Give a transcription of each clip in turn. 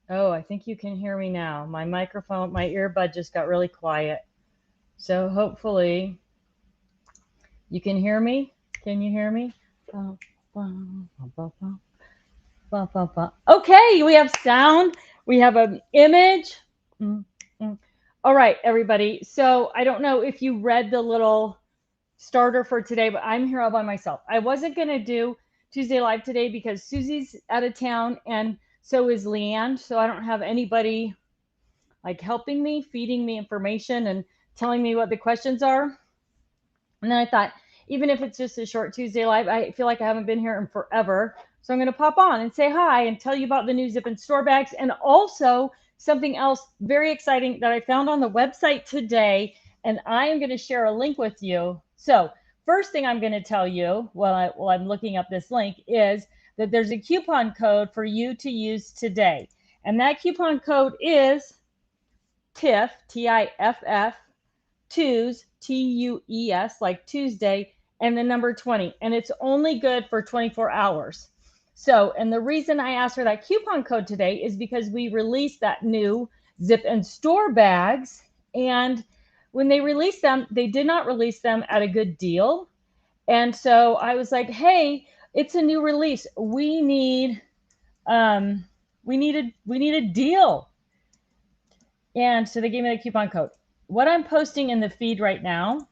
Oh, I think you can hear me now. My microphone, my earbud just got really quiet. So hopefully you can hear me. Can you hear me? Ba, ba, ba, ba, ba, ba, ba. Okay, we have sound. We have an image. Mm, mm. All right, everybody. So I don't know if you read the little starter for today, but I'm here all by myself. I wasn't going to do Tuesday Live today because Susie's out of town and so is Leanne. So I don't have anybody like helping me, feeding me information and telling me what the questions are. And then I thought, even if it's just a short Tuesday Live, I feel like I haven't been here in forever. So I'm going to pop on and say hi and tell you about the new Zip and Store bags and also something else very exciting that I found on the website today. And I am going to share a link with you. So, first thing I'm going to tell you while I'm looking up this link is that there's a coupon code for you to use today. And that coupon code is TIFF, TIFF, twos, TUES, like Tuesday, and the number 20. And it's only good for 24 hours. So, and the reason I asked for that coupon code today is because we released that new Zip and Store bags. And when they released them, they did not release them at a good deal. And so I was like, hey, it's a new release. Um, we need a deal. And so they gave me the coupon code. What I'm posting in the feed right now,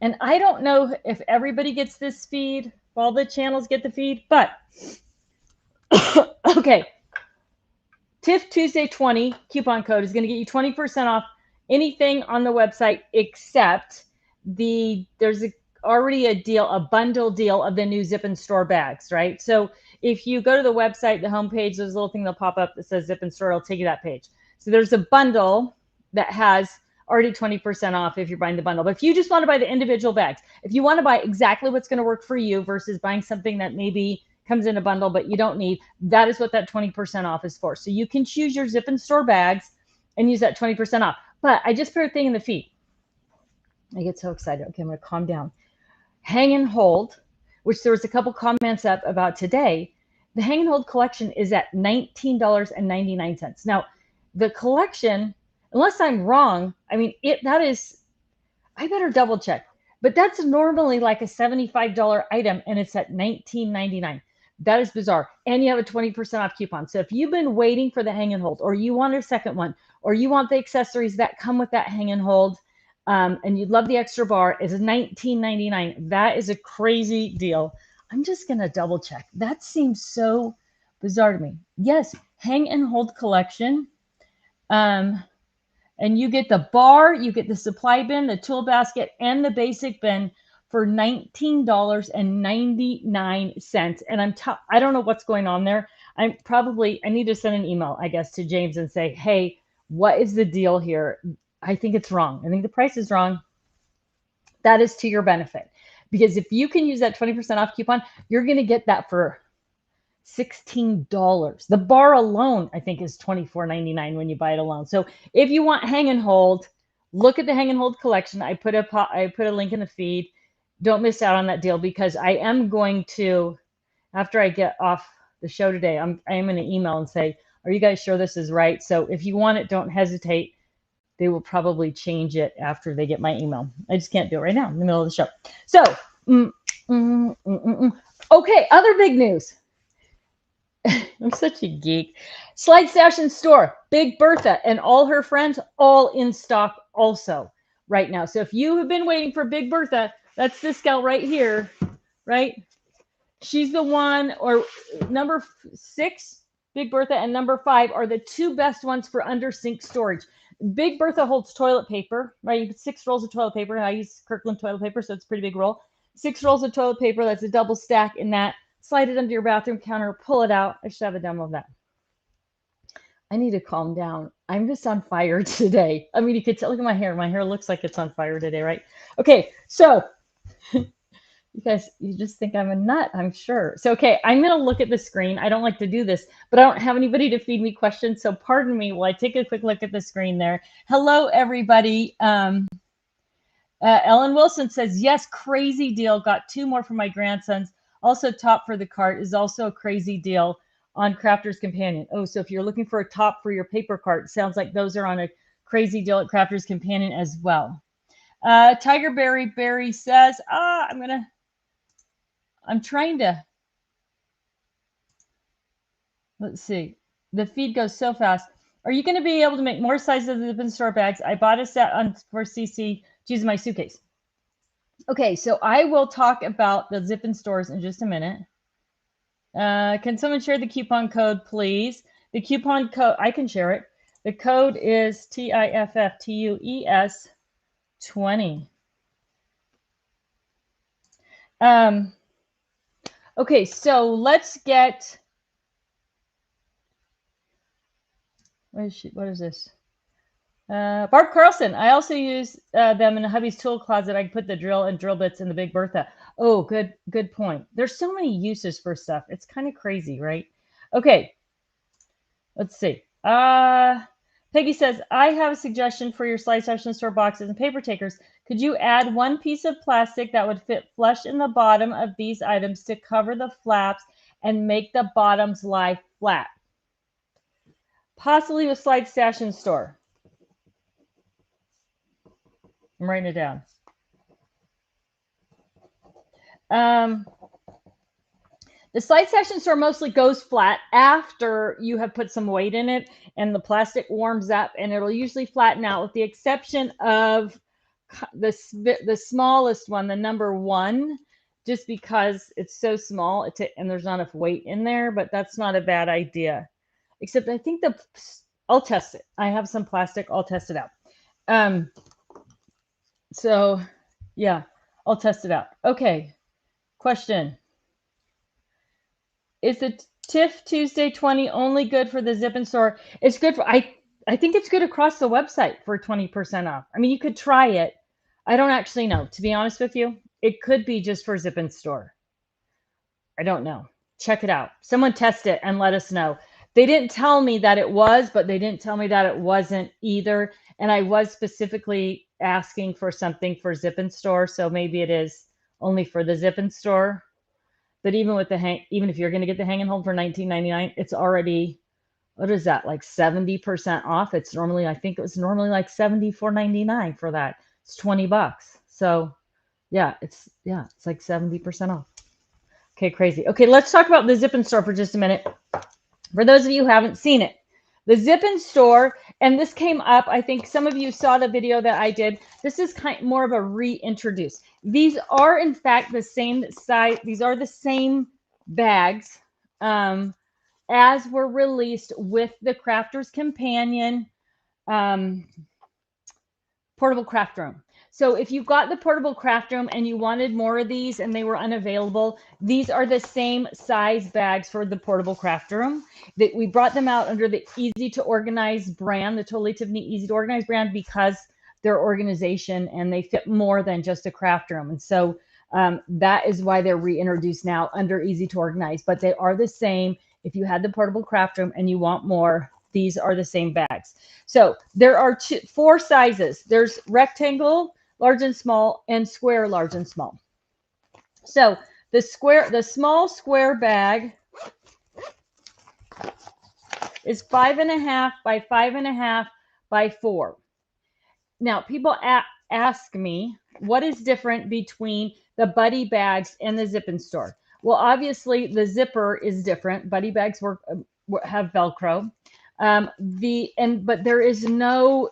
and I don't know if everybody gets this feed, if all the channels get the feed, but okay. TIFF Tuesday 20 coupon code is going to get you 20% off anything on the website except there's already a deal, a bundle deal of the new Zip and Store bags, right? So if you go to the website, the homepage, there's a little thing that'll pop up that says Zip and Store. It'll take you to that page. So there's a bundle that has already 20% off if you're buying the bundle. But if you just want to buy the individual bags, if you want to buy exactly what's going to work for you versus buying something that maybe comes in a bundle but you don't need, that is what that 20% off is for. So you can choose your Zip and Store bags and use that 20% off. But I just put a thing in the feed. I get so excited. Okay, I'm going to calm down. Hang and Hold, which there was a couple comments up about today. The Hang and Hold collection is at $19.99. Now, the collection, unless I'm wrong, I mean, that is, I better double check, but that's normally like a $75 item and it's at $19.99. That is bizarre. And you have a 20% off coupon. So if you've been waiting for the Hang and Hold, or you want a second one, or you want the accessories that come with that Hang and Hold, and you'd love the extra bar, is $19.99. That is a crazy deal. I'm just going to double check. That seems so bizarre to me. Yes, Hang and Hold collection. Um, and you get the bar, you get the supply bin, the tool basket, and the basic bin for $19.99. And I don't know what's going on there. I need to send an email, I guess, to James and say, hey, what is the deal here? I think it's wrong. I think the price is wrong. That is to your benefit. Because if you can use that 20% off coupon, you're going to get that for $16. The bar alone, I think, is $24.99 when you buy it alone. So if you want Hang and Hold, look at the Hang and Hold collection. I put a link in the feed. Don't miss out on that deal because I am going to, after I get off the show today, I am going to email and say, are you guys sure this is right? So if you want it, don't hesitate. They will probably change it after they get my email. I just can't do it right now in the middle of the show. So, okay, other big news. I'm such a geek. Slide Stash and Store, Big Bertha and all her friends, all in stock also right now. So if you have been waiting for Big Bertha, that's this gal right here, right? She's the one, or number 6, Big Bertha, and number 5 are the two best ones for under sink storage. Big Bertha holds toilet paper, right? You put 6 rolls of toilet paper. I use Kirkland toilet paper, so it's a pretty big roll. 6 rolls of toilet paper. That's a double stack in that. Slide it under your bathroom counter, pull it out. I should have a demo of that. I need to calm down. I'm just on fire today. I mean, you could tell, look at my hair. My hair looks like it's on fire today, right? Okay, so you guys, you just think I'm a nut, I'm sure. So, okay, I'm going to look at the screen. I don't like to do this, but I don't have anybody to feed me questions. So pardon me while I take a quick look at the screen there. Hello, everybody. Ellen Wilson says, yes, crazy deal. Got 2 more for my grandsons. Also top for the cart is also a crazy deal on Crafter's Companion. Oh, so if you're looking for a top for your paper cart, sounds like those are on a crazy deal at Crafter's Companion as well. Tiger Berry says, I'm trying to, let's see. The feed goes so fast. Are you going to be able to make more sizes of the Zip and Store bags? I bought a set for CC to use in my suitcase. Okay, so I will talk about the Zip and Stores in just a minute. Can someone share the coupon code, please? The coupon code, I can share it. The code is TIFFTUES 20. Okay, so let's get, what is this? Barb Carlson, I also use them in a hubby's tool closet. I can put the drill and drill bits in the big Bertha. Oh, good point. There's so many uses for stuff. It's kind of crazy, right? Okay, let's see. Peggy says, I have a suggestion for your slide session store boxes and paper takers. Could you add one piece of plastic that would fit flush in the bottom of these items to cover the flaps and make the bottoms lie flat? Possibly with slide stash and store. I'm writing it down. The slide stash and store mostly goes flat after you have put some weight in it and the plastic warms up, and it'll usually flatten out with the exception of the smallest one, the number 1, just because it's so small and there's not enough weight in there, but that's not a bad idea. Except I think I'll test it. I have some plastic. I'll test it out. So yeah, I'll test it out. Okay. Question. Is the TIFF Tuesday 20 only good for the Zip and Store? It's good for, I think it's good across the website for 20% off. I mean, you could try it. I don't actually know. To be honest with you, it could be just for Zip and Store. I don't know. Check it out. Someone test it and let us know. They didn't tell me that it was, but they didn't tell me that it wasn't either. And I was specifically asking for something for Zip and Store, so maybe it is only for the Zip and Store. But even with even if you're going to get the hang and hold for $19.99, it's already, what is that, like 70% off? It's normally, I think it was normally like $74.99 for that. It's $20. So yeah, it's like 70% off. Okay, crazy. Okay, let's talk about the Zip and Store for just a minute. For those of you who haven't seen it, the Zip and Store, and this came up, I think some of you saw the video that I did. This is more of a reintroduce. These are, in fact, the same size. These are the same bags as were released with the Crafter's Companion portable craft room. So if you got the portable craft room and you wanted more of these and they were unavailable, these are the same size bags for the portable craft room. That we brought them out under the Easy to Organize brand, the Totally Tiffany Easy to Organize brand, because they're organization and they fit more than just a craft room. And so that is why they're reintroduced now under Easy to Organize, but they are the same. If you had the portable craft room and you want more, these are the same bags. So there are 4 sizes. There's rectangle, large and small, and square, large and small. So the small square bag is 5.5 by 5.5 by 4. Now, people ask me, what is different between the buddy bags and the Zip and Store? Well, obviously, the zipper is different. Buddy bags have Velcro. But there is no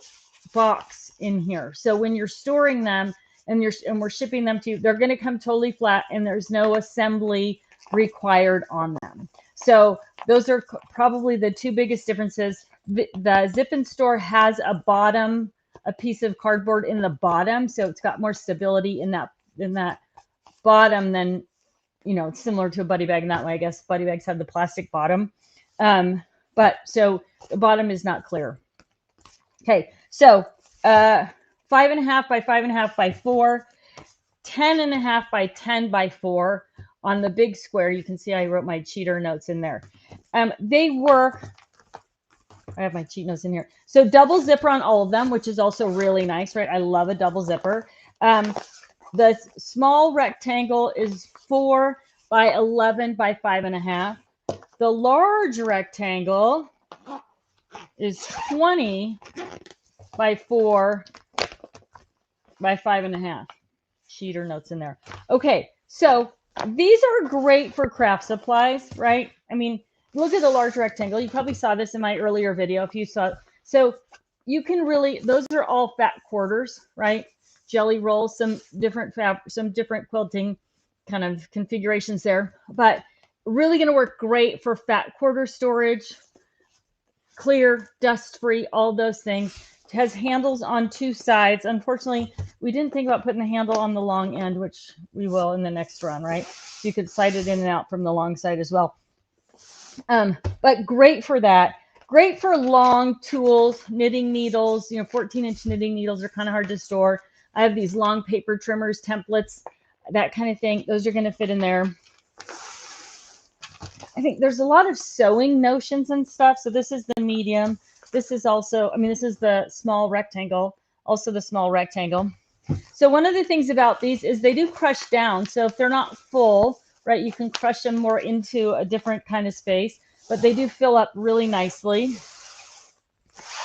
box in here. So when you're storing them and we're shipping them to you, they're going to come totally flat and there's no assembly required on them. So those are probably the 2 biggest differences. The Zip and Store has a piece of cardboard in the bottom, so it's got more stability in that bottom than, it's similar to a buddy bag in that way. I guess buddy bags have the plastic bottom. But so the bottom is not clear. Okay, so 5.5 by 5.5 by 4, 10.5 by 10 by 4 on the big square. You can see I wrote my cheater notes in there. I have my cheat notes in here. So double zipper on all of them, which is also really nice, right? I love a double zipper. The small rectangle is 4 by 11 by 5.5. The large rectangle is 20 by 4 by 5.5. Cheater notes in there. Okay, so these are great for craft supplies, right? I mean, look at the large rectangle. You probably saw this in my earlier video if you saw. So you can really, those are all fat quarters, right? Jelly rolls, some different quilting kind of configurations there, but really going to work great for fat quarter storage, clear, dust free, all those things. It has handles on 2 sides. Unfortunately, we didn't think about putting the handle on the long end, which we will in the next run, right? So you could slide it in and out from the long side as well. But great for that. Great for long tools, knitting needles. 14-inch knitting needles are kind of hard to store. I have these long paper trimmers, templates, that kind of thing. Those are going to fit in there. I think there's a lot of sewing notions and stuff. So this is the medium. This is also, this is the small rectangle, also the small rectangle. So one of the things about these is they do crush down. So if they're not full, right, you can crush them more into a different kind of space, but they do fill up really nicely.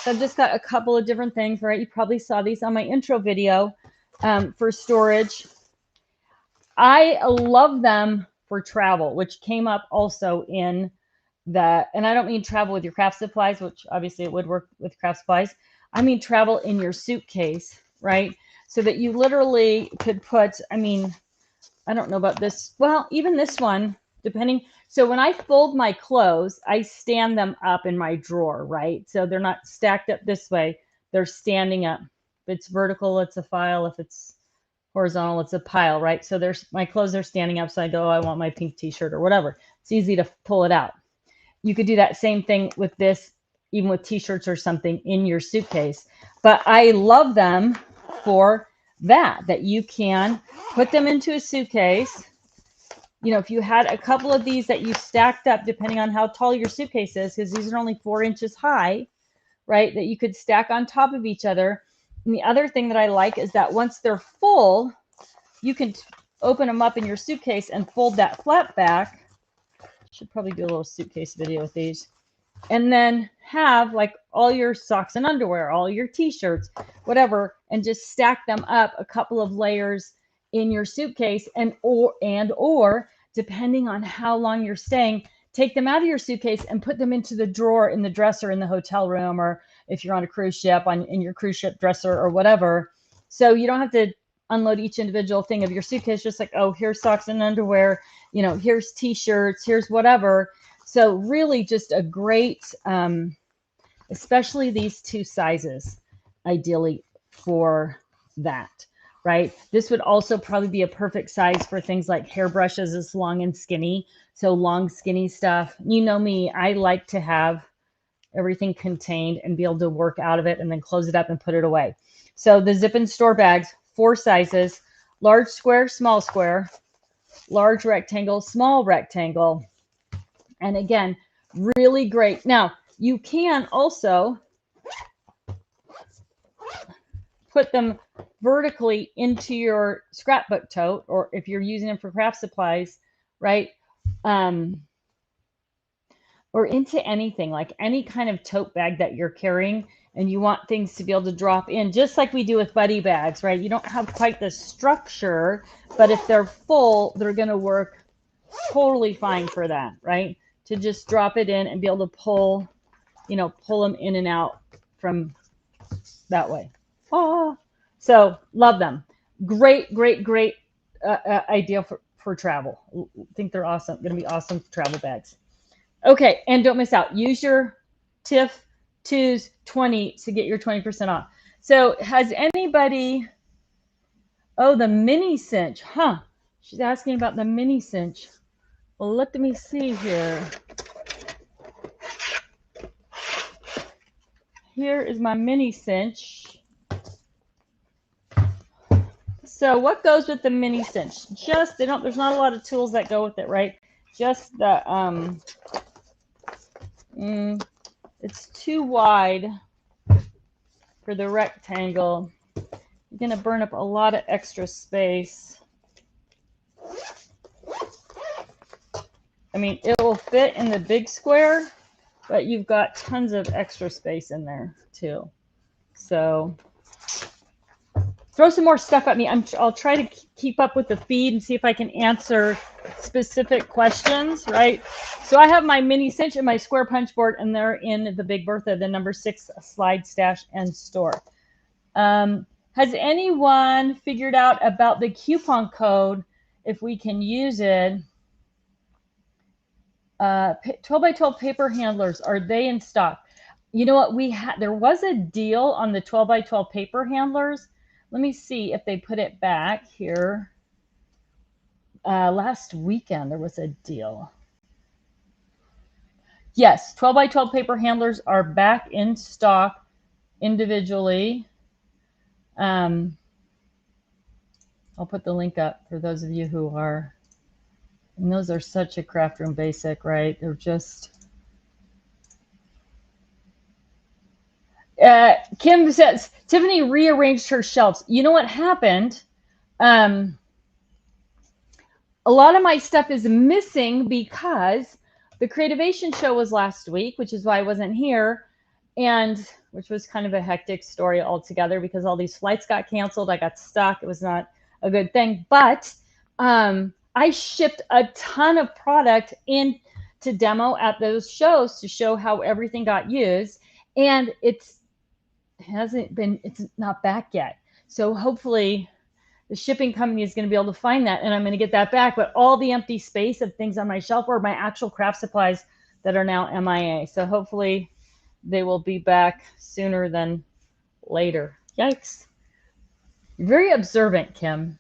So I've just got a couple of different things, right? You probably saw these on my intro video for storage. I love them for travel, which came up also in the, and I don't mean travel with your craft supplies, which obviously it would work with craft supplies. I mean travel in your suitcase, right? So that you literally could put, I don't know about this. Well, even this one, depending. So when I fold my clothes, I stand them up in my drawer, right? So they're not stacked up this way. They're standing up. If it's vertical, it's a file. If it's horizontal, it's a pile, right? So there's my clothes are standing up. So I go, oh, I want my pink t-shirt or whatever. It's easy to pull it out. You could do that same thing with this, even with t-shirts or something in your suitcase. But I love them for that you can put them into a suitcase. If you had a couple of these that you stacked up, depending on how tall your suitcase is, because these are only 4 inches high, right, that you could stack on top of each other. And the other thing that I like is that once they're full, you can open them up in your suitcase and fold that flap back. Should probably do a little suitcase video with these. And then have like all your socks and underwear, all your t-shirts, whatever, and just stack them up a couple of layers in your suitcase, or depending on how long you're staying, take them out of your suitcase and put them into the drawer in the dresser in the hotel room, or if you're on a cruise ship, in your cruise ship dresser or whatever. So you don't have to unload each individual thing of your suitcase, just like, oh, here's socks and underwear, here's t-shirts, here's whatever. So really just a great, especially these 2 sizes, ideally for that, right? This would also probably be a perfect size for things like hairbrushes, is long and skinny. So long, skinny stuff. You know me, I like to have everything contained and be able to work out of it and then close it up and put it away. So the zip and store bags, 4 sizes, large square, small square, large rectangle, small rectangle. And again, really great. Now, you can also put them vertically into your scrapbook tote, or if you're using them for craft supplies, right? Or into anything, like any kind of tote bag that you're carrying, and you want things to be able to drop in, just like we do with buddy bags, right? You don't have quite the structure, but if they're full, they're going to work totally fine for that, right? To just drop it in and be able to pull them in and out from that way. Oh, so love them. Great idea for travel. I think they're awesome. Going to be awesome travel bags. Okay, and don't miss out. Use your TIFF 2s 20 to get your 20% off. So has anybody, oh, the mini cinch, huh? She's asking about the mini cinch. Well, let me see here. Here is my mini cinch. So what goes with the mini cinch? Just, there's not a lot of tools that go with it, right? Just the, it's too wide for the rectangle. You're going to burn up a lot of extra space. I mean, it will fit in the big square, but you've got tons of extra space in there too. So throw some more stuff at me. I'll try to keep up with the feed and see if I can answer specific questions, right? So I have my mini cinch and my square punch board, and they're in the Big Bertha, the number 6 slide stash and store. Has anyone figured out about the coupon code, if we can use it? 12 by 12 paper handlers, are they in stock? You know what, there was a deal on the 12 by 12 paper handlers. Let me see if they put it back here. Last weekend there was a deal. Yes, 12 by 12 paper handlers are back in stock individually. I'll put the link up for those of you who are, and those are such a craft room basic, right? They're just, Kim says, Tiffany rearranged her shelves. You know what happened? A lot of my stuff is missing because the Creativation show was last week, which is why I wasn't here, and which was kind of a hectic story altogether because all these flights got canceled. I got stuck. It was not a good thing. But I shipped a ton of product in to demo at those shows to show how everything got used, and it's not back yet. So hopefully the shipping company is going to be able to find that, and I'm going to get that back. But all the empty space of things on my shelf are my actual craft supplies that are now MIA. So hopefully they will be back sooner than later. Yikes. You're very observant, Kim.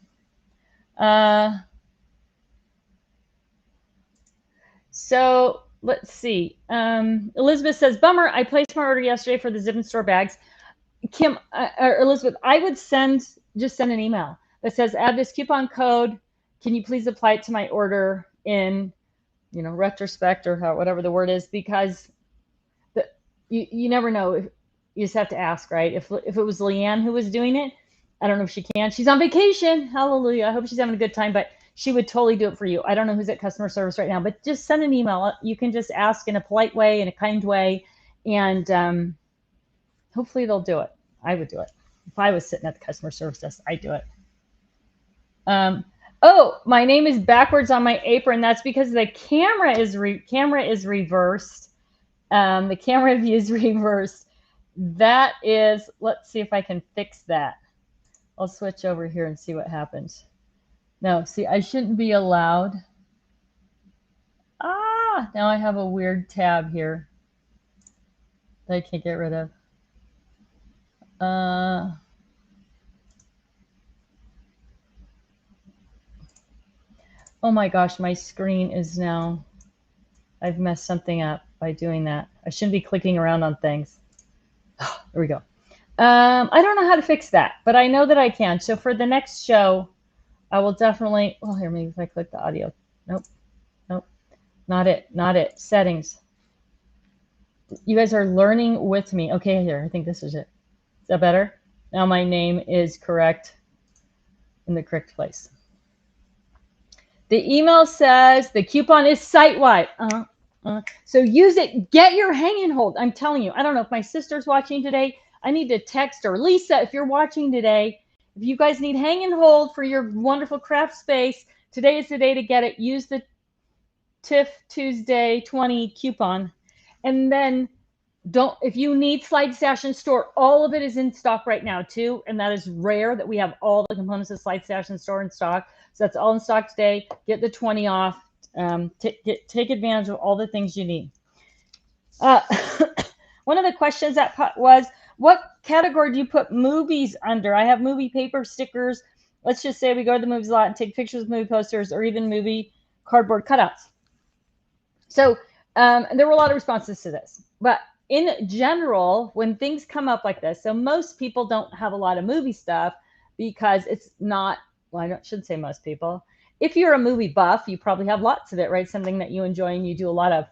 So let's see. Elizabeth says, bummer, I placed my order yesterday for the Zip and Store bags. Kim, Elizabeth, I would just send an email that says, add this coupon code. Can you please apply it to my order in, retrospect or whatever the word is, because you never know. You just have to ask, right? If it was Leanne who was doing it, I don't know if she can. She's on vacation. Hallelujah. I hope she's having a good time, but she would totally do it for you. I don't know who's at customer service right now, but just send an email. You can just ask in a polite way, in a kind way, and hopefully they'll do it. I would do it. If I was sitting at the customer service desk, I'd do it. Oh, my name is backwards on my apron. That's because the camera is reversed. The camera view is reversed. That is, let's see if I can fix that. I'll switch over here and see what happens. No, see, I shouldn't be allowed. Now I have a weird tab here that I can't get rid of. Oh my gosh, my screen is now, I've messed something up by doing that. I shouldn't be clicking around on things. Oh, there we go. I don't know how to fix that, but I know that I can. So for the next show, I will definitely, well, here, maybe if I click the audio. Nope, not it. Settings. You guys are learning with me. Okay, here, I think this is it. Is that better? Now my name is correct in the correct place. The email says the coupon is site-wide. So use it. Get your hang and hold. I'm telling you. I don't know if my sister's watching today. I need to text her. Lisa, if you're watching today, if you guys need hang and hold for your wonderful craft space, today is the day to get it. Use the TIFF Tuesday 20 coupon. And then if you need Slide Stash and Store, all of it is in stock right now too. And that is rare that we have all the components of Slide Stash and Store in stock. So that's all in stock today. Get the 20 off. Take advantage of all the things you need. One of the questions that was, what category do you put movies under? I have movie paper, stickers. Let's just say we go to the movies a lot and take pictures of movie posters or even movie cardboard cutouts. So there were a lot of responses to this. But in general, when things come up like this, so most people don't have a lot of movie stuff because it's not, well, I shouldn't say most people. If you're a movie buff, you probably have lots of it, right? Something that you enjoy and you do a lot of.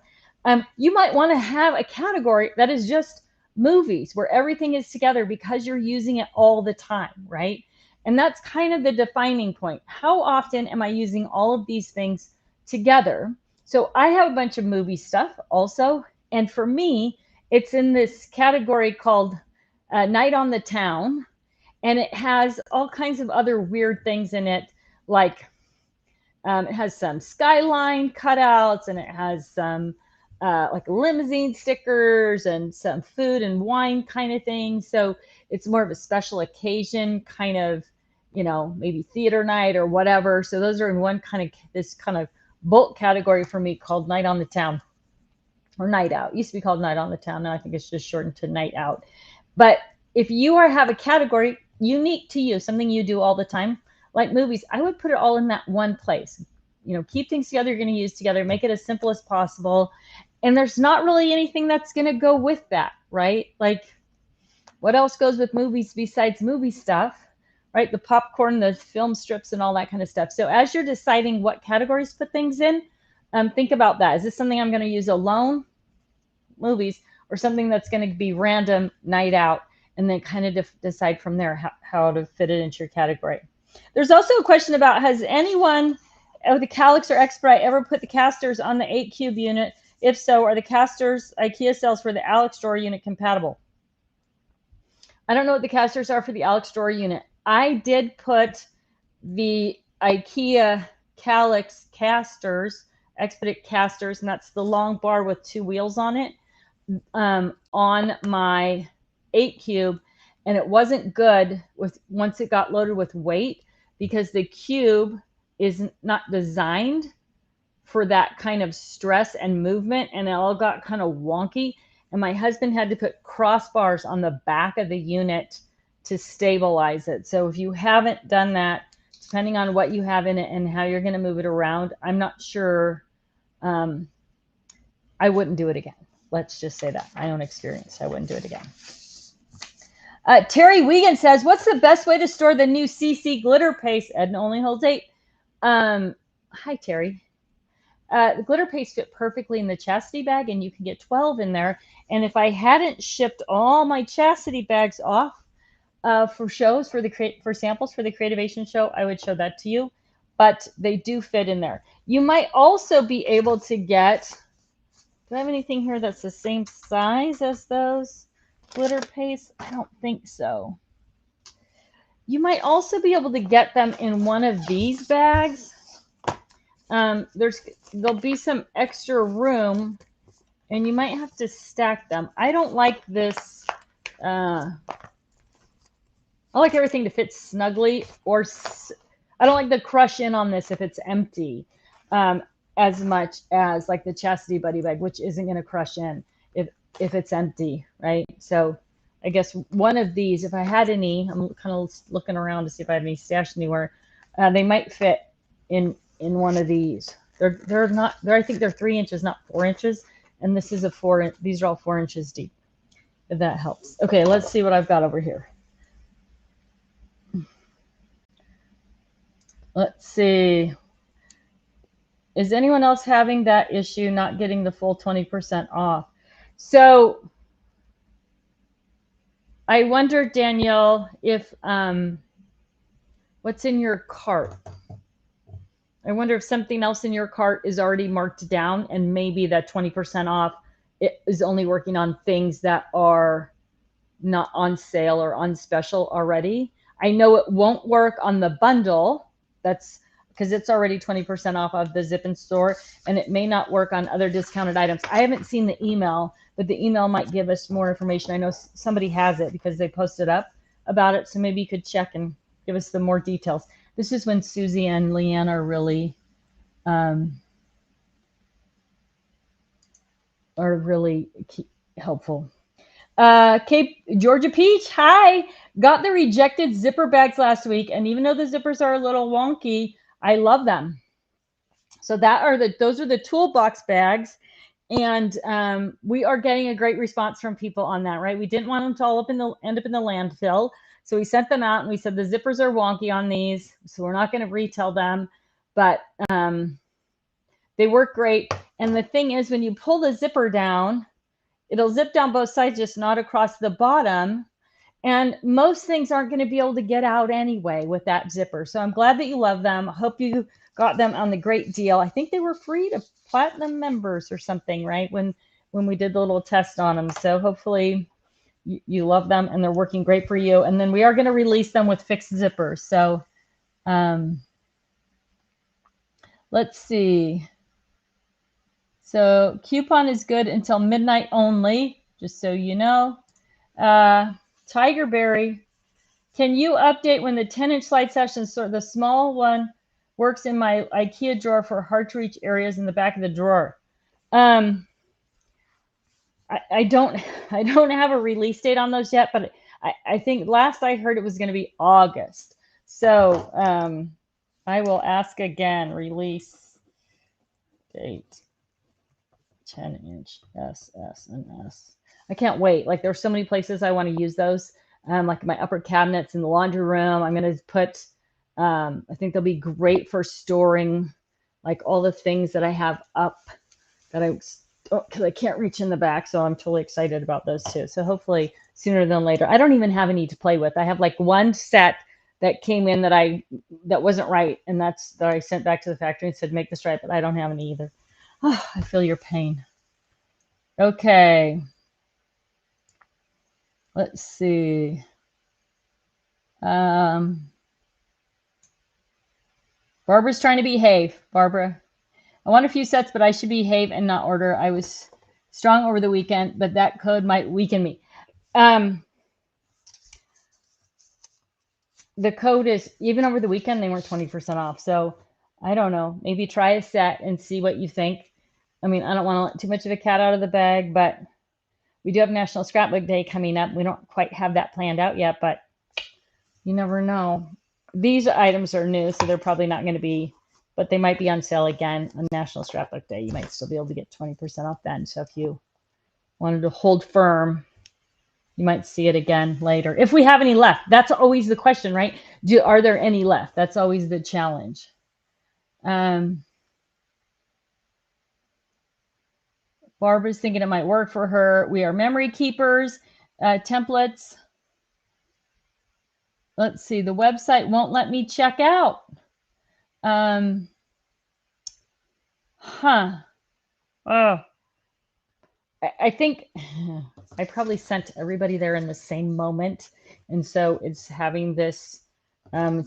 You might want to have a category that is just movies where everything is together because you're using it all the time, right? And that's kind of the defining point. How often am I using all of these things together? So I have a bunch of movie stuff also. And for me, it's in this category called Night on the Town. And it has all kinds of other weird things in it, like it has some skyline cutouts, and it has some like limousine stickers and some food and wine kind of thing. So it's more of a special occasion kind of, maybe theater night or whatever. So those are in one kind of this kind of bulk category for me called Night on the Town or Night Out. It used to be called Night on the Town. Now I think it's just shortened to Night Out. But if you have a category unique to you, something you do all the time, like movies, I would put it all in that one place. Keep things together you're going to use together, make it as simple as possible. And there's not really anything that's going to go with that, right? Like, what else goes with movies besides movie stuff, right? The popcorn, the film strips, and all that kind of stuff. So as you're deciding what categories to put things in, think about that. Is this something I'm going to use alone, movies, or something that's going to be random, night out, and then kind of decide from there how to fit it into your category. There's also a question about, has anyone of the Calyx or X-Brite ever put the casters on the 8-cube unit? If so, are the casters IKEA sells for the Alex Drawer unit compatible? I don't know what the casters are for the Alex Drawer unit. I did put the IKEA Calyx casters, Expedite casters, and that's the long bar with 2 wheels on it, on my 8-cube, and it wasn't good once it got loaded with weight, because the cube is not designed for that kind of stress and movement, and it all got kind of wonky. And my husband had to put crossbars on the back of the unit to stabilize it. So if you haven't done that, depending on what you have in it and how you're going to move it around, I'm not sure. I wouldn't do it again. Let's just say that. My own experience, I wouldn't do it again. Terry Wiegand says, what's the best way to store the new CC glitter paste? Ed only holds 8. Hi, Terry. The glitter paste fit perfectly in the chastity bag, and you can get 12 in there. And if I hadn't shipped all my chastity bags off for shows, for samples for the Creativation show, I would show that to you. But they do fit in there. You might also be able to get, do I have anything here that's the same size as those glitter pastes? I don't think so. You might also be able to get them in one of these bags. There'll be some extra room, and you might have to stack them. I don't like this. I like everything to fit snugly, or I don't like the crush in on this if it's empty, as much as like the Chastity Buddy bag, which isn't going to crush in if it's empty, right? So I guess one of these, if I had any, I'm kind of looking around to see if I have any stashed anywhere. They might fit in one of these. They're not. I think they're 3 inches, not 4 inches, and this is a 4. These are all 4 inches deep. If that helps. Okay, let's see what I've got over here. Let's see. Is anyone else having that issue, not getting the full 20% off? So I wonder, Danielle, if what's in your cart? I wonder if something else in your cart is already marked down, and maybe that 20% off is only working on things that are not on sale or on special already. I know it won't work on the bundle. That's because it's already 20% off of the Zip and Store, and it may not work on other discounted items. I haven't seen the email, but the email might give us more information. I know somebody has it because they posted up about it, so maybe you could check and give us some more details. This is when Susie and Leanne are really helpful. Cape Georgia Peach, hi. Got the rejected zipper bags last week, and even though the zippers are a little wonky, I love them. So those are the toolbox bags, and we are getting a great response from people on that, right? We didn't want them to all end up in the landfill, so we sent them out and we said the zippers are wonky on these, so we're not going to retail them, but they work great. And the thing is, when you pull the zipper down, it'll zip down both sides, just not across the bottom. And most things aren't going to be able to get out anyway with that zipper. So I'm glad that you love them. I hope you got them on the great deal. I think they were free to platinum members or something, right? When we did the little test on them. So hopefully you love them and they're working great for you. And then we are going to release them with fixed zippers. So let's see. So coupon is good until midnight only, just so you know. Tigerberry, can you update when the 10-inch slide session, so the small one works in my IKEA drawer for hard to reach areas in the back of the drawer? I don't have a release date on those yet, but I think last I heard it was going to be August. So I will ask again, release date. 10-inch S, S, and S. I can't wait. Like there's so many places I want to use those. Like my upper cabinets in the laundry room. I'm going to put, I think they'll be great for storing like all the things that I have up that because I can't reach in the back. So I'm totally excited about those too. So hopefully sooner than later. I don't even have any to play with. I have like one set that came in that wasn't right. And that I sent back to the factory and said, make this right, but I don't have any either. Oh, I feel your pain. Okay. Let's see. Barbara's trying to behave. Barbara, I want a few sets, but I should behave and not order. I was strong over the weekend, but that code might weaken me. The code is, even over the weekend, they weren't 20% off. So I don't know. Maybe try a set and see what you think. I mean, I don't want to let too much of a cat out of the bag, but we do have National Scrapbook Day coming up. We don't quite have that planned out yet, but you never know. These items are new, so they're probably not going to be, but they might be on sale again on National Scrapbook Day. You might still be able to get 20% off then. So if you wanted to hold firm, you might see it again later. If we have any left, that's always the question, right? Are there any left? That's always the challenge. Barbara's thinking it might work for her. We are memory keepers, templates. Let's see, the website won't let me check out. Oh, I think I probably sent everybody there in the same moment. And so it's having this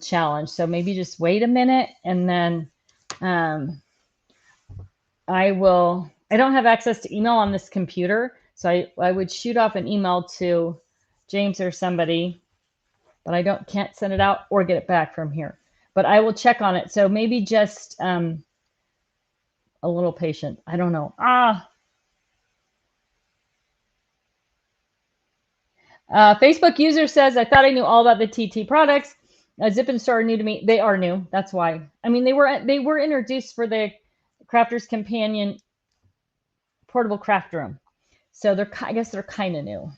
challenge. So maybe just wait a minute and then I don't have access to email on this computer. So I would shoot off an email to James or somebody, but I can't send it out or get it back from here. But I will check on it. So maybe just a little patient. I don't know. Facebook user says, I thought I knew all about the TT products. Zip and Store are new to me. They are new. That's why. I mean, they were introduced for the Crafter's Companion portable craft room. So I guess they're kind of new.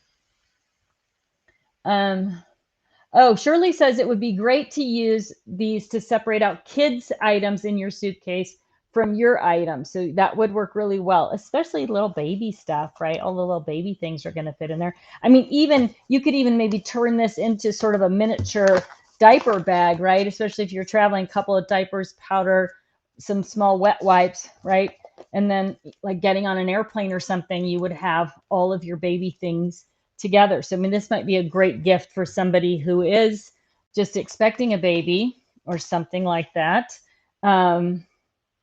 Oh, Shirley says it would be great to use these to separate out kids' items in your suitcase from your items. So that would work really well, especially little baby stuff, right? All the little baby things are going to fit in there. I mean, you could even maybe turn this into sort of a miniature diaper bag, right? Especially if you're traveling, a couple of diapers, powder, some small wet wipes, right? And then like getting on an airplane or something, you would have all of your baby things together. So, I mean, this might be a great gift for somebody who is just expecting a baby or something like that.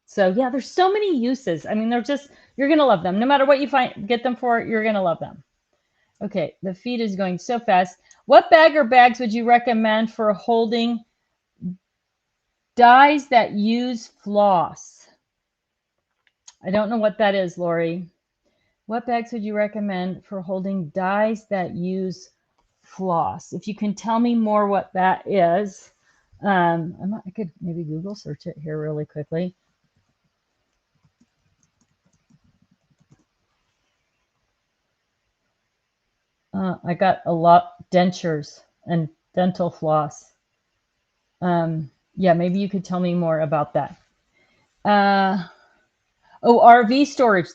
So yeah, there's so many uses. I mean, you're going to love them. No matter what you get them for, you're going to love them. Okay, the feed is going so fast. What bag or bags would you recommend for holding dies that use floss? I don't know what that is, Lori. What bags would you recommend for holding dies that use floss? If you can tell me more what that is, I could maybe Google search it here really quickly. I got a lot dentures and dental floss. Yeah, maybe you could tell me more about that. Oh, RV storage.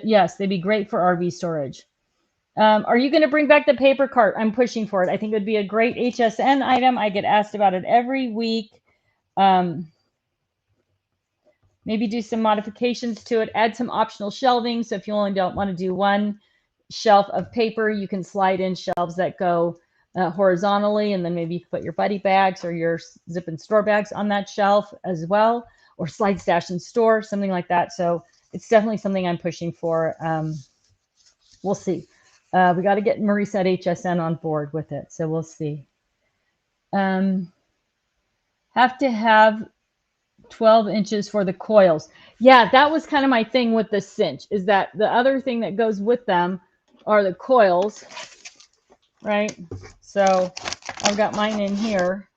Yes, they'd be great for RV storage. Are you going to bring back the paper cart? I'm pushing for it. I think it would be a great HSN item. I get asked about it every week. Maybe do some modifications to it, add some optional shelving. So if you only don't want to do one shelf of paper, you can slide in shelves that go horizontally, and then maybe you can put your buddy bags or your zip and store bags on that shelf as well, or slide stash and store, something like that. So it's definitely something I'm pushing for. We'll see. We got to get Marisa at HSN on board with it. So we'll see. Have to have 12 inches for the coils. Yeah, that was kind of my thing with the cinch, is that the other thing that goes with them are the coils, right? So I've got mine in here,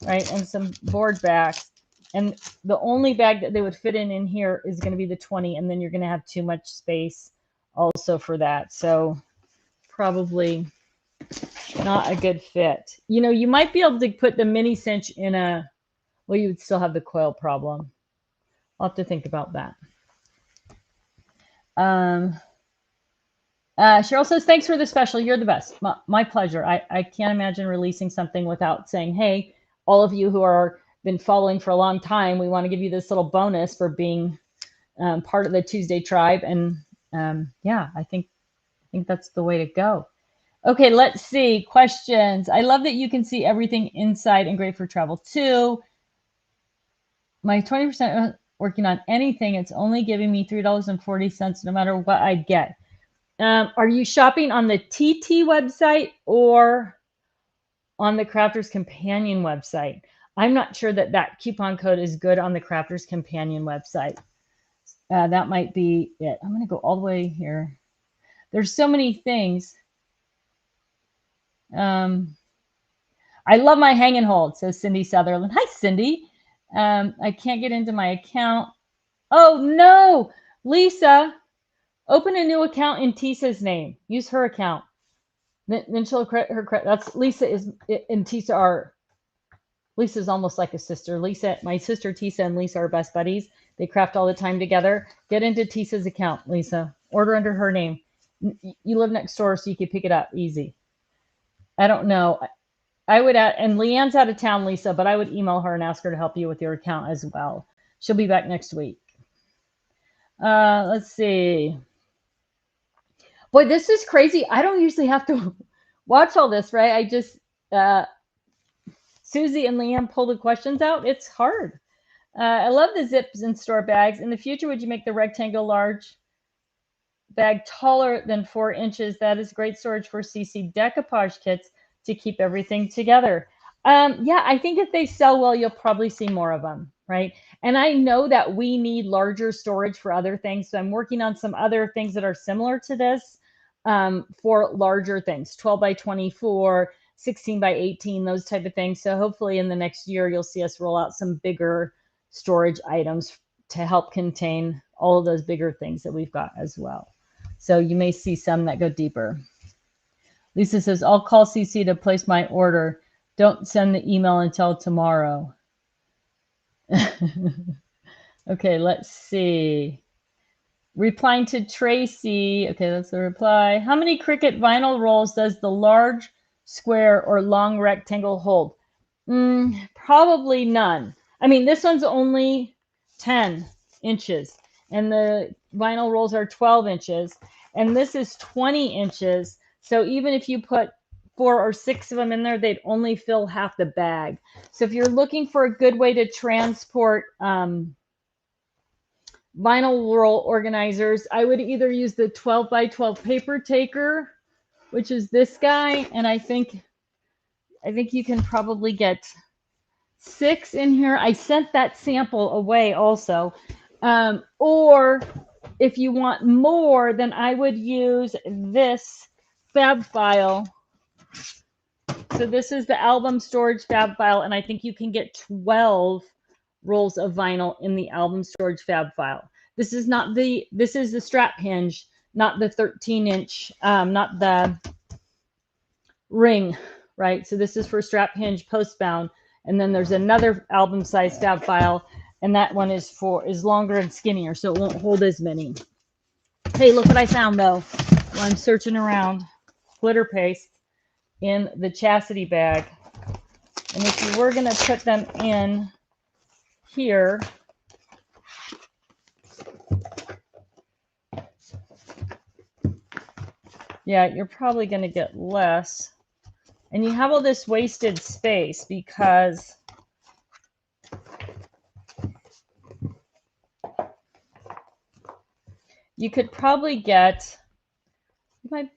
right? And some board backs. And the only bag that they would fit in here is going to be the 20. And then you're going to have too much space also for that. So probably not a good fit. You know, you might be able to put the mini cinch in a, well, you would still have the coil problem. I'll have to think about that. Cheryl says, thanks for the special. You're the best. My pleasure. I can't imagine releasing something without saying, hey, all of you who are been following for a long time, we want to give you this little bonus for being part of the Tuesday tribe. And yeah, I think that's the way to go. Okay, let's see. Questions. I love that you can see everything inside and great for travel too. My 20% working on anything, it's only giving me $3.40 no matter what I get. Are you shopping on the TT website or on the Crafter's Companion website? I'm not sure that coupon code is good on the Crafter's Companion website. That might be it. I'm going to go all the way here. There's so many things. I love my hang and hold, says Cindy Sutherland. Hi, Cindy. I can't get into my account. Oh, no. Lisa, open a new account in Tisa's name. Use her account. Then she'll credit her credit. That's Lisa is and Tisa are. Lisa's almost like a sister. Lisa, my sister Tisa and Lisa are best buddies. They craft all the time together. Get into Tisa's account, Lisa. Order under her name. You live next door, so you can pick it up easy. I don't know. I would add, and Leanne's out of town, Lisa, but I would email her and ask her to help you with your account as well. She'll be back next week. Let's see. Boy, this is crazy. I don't usually have to watch all this, right? I just, Susie and Leanne pull the questions out. It's hard. I love the zips and store bags. In the future, would you make the rectangle large bag taller than 4 inches? That is great storage for CC decoupage kits to keep everything together. Yeah, I think if they sell well, you'll probably see more of them, right? And I know that we need larger storage for other things. So I'm working on some other things that are similar to this for larger things, 12 by 24, 16 by 18, those type of things. So hopefully in the next year, you'll see us roll out some bigger storage items to help contain all of those bigger things that we've got as well. So you may see some that go deeper. Lisa says, I'll call CC to place my order. Don't send the email until tomorrow. Okay, let's see. Replying to Tracy. Okay, that's the reply. How many Cricut vinyl rolls does the large, square, or long rectangle hold? Probably none. I mean, this one's only 10 inches, and the vinyl rolls are 12 inches, and this is 20 inches. So even if you put 4 or 6 of them in there, they'd only fill half the bag. So if you're looking for a good way to transport vinyl roll organizers, I would either use the 12 by 12 paper taker, which is this guy, and I think you can probably get 6 in here. I sent that sample away also. Or if you want more, then I would use this fab file. So this is the album storage fab file, and I think you can get 12 rolls of vinyl in the album storage fab file. This is the strap hinge, not the 13-inch, not the ring, right? So this is for strap hinge post bound, and then there's another album size fab file, and that one is longer and skinnier, so it won't hold as many. Hey, look what I found though. while I'm searching around glitter paste in the chastity bag. And if you were going to put them in here, yeah, you're probably going to get less. And you have all this wasted space because you could probably get, you might,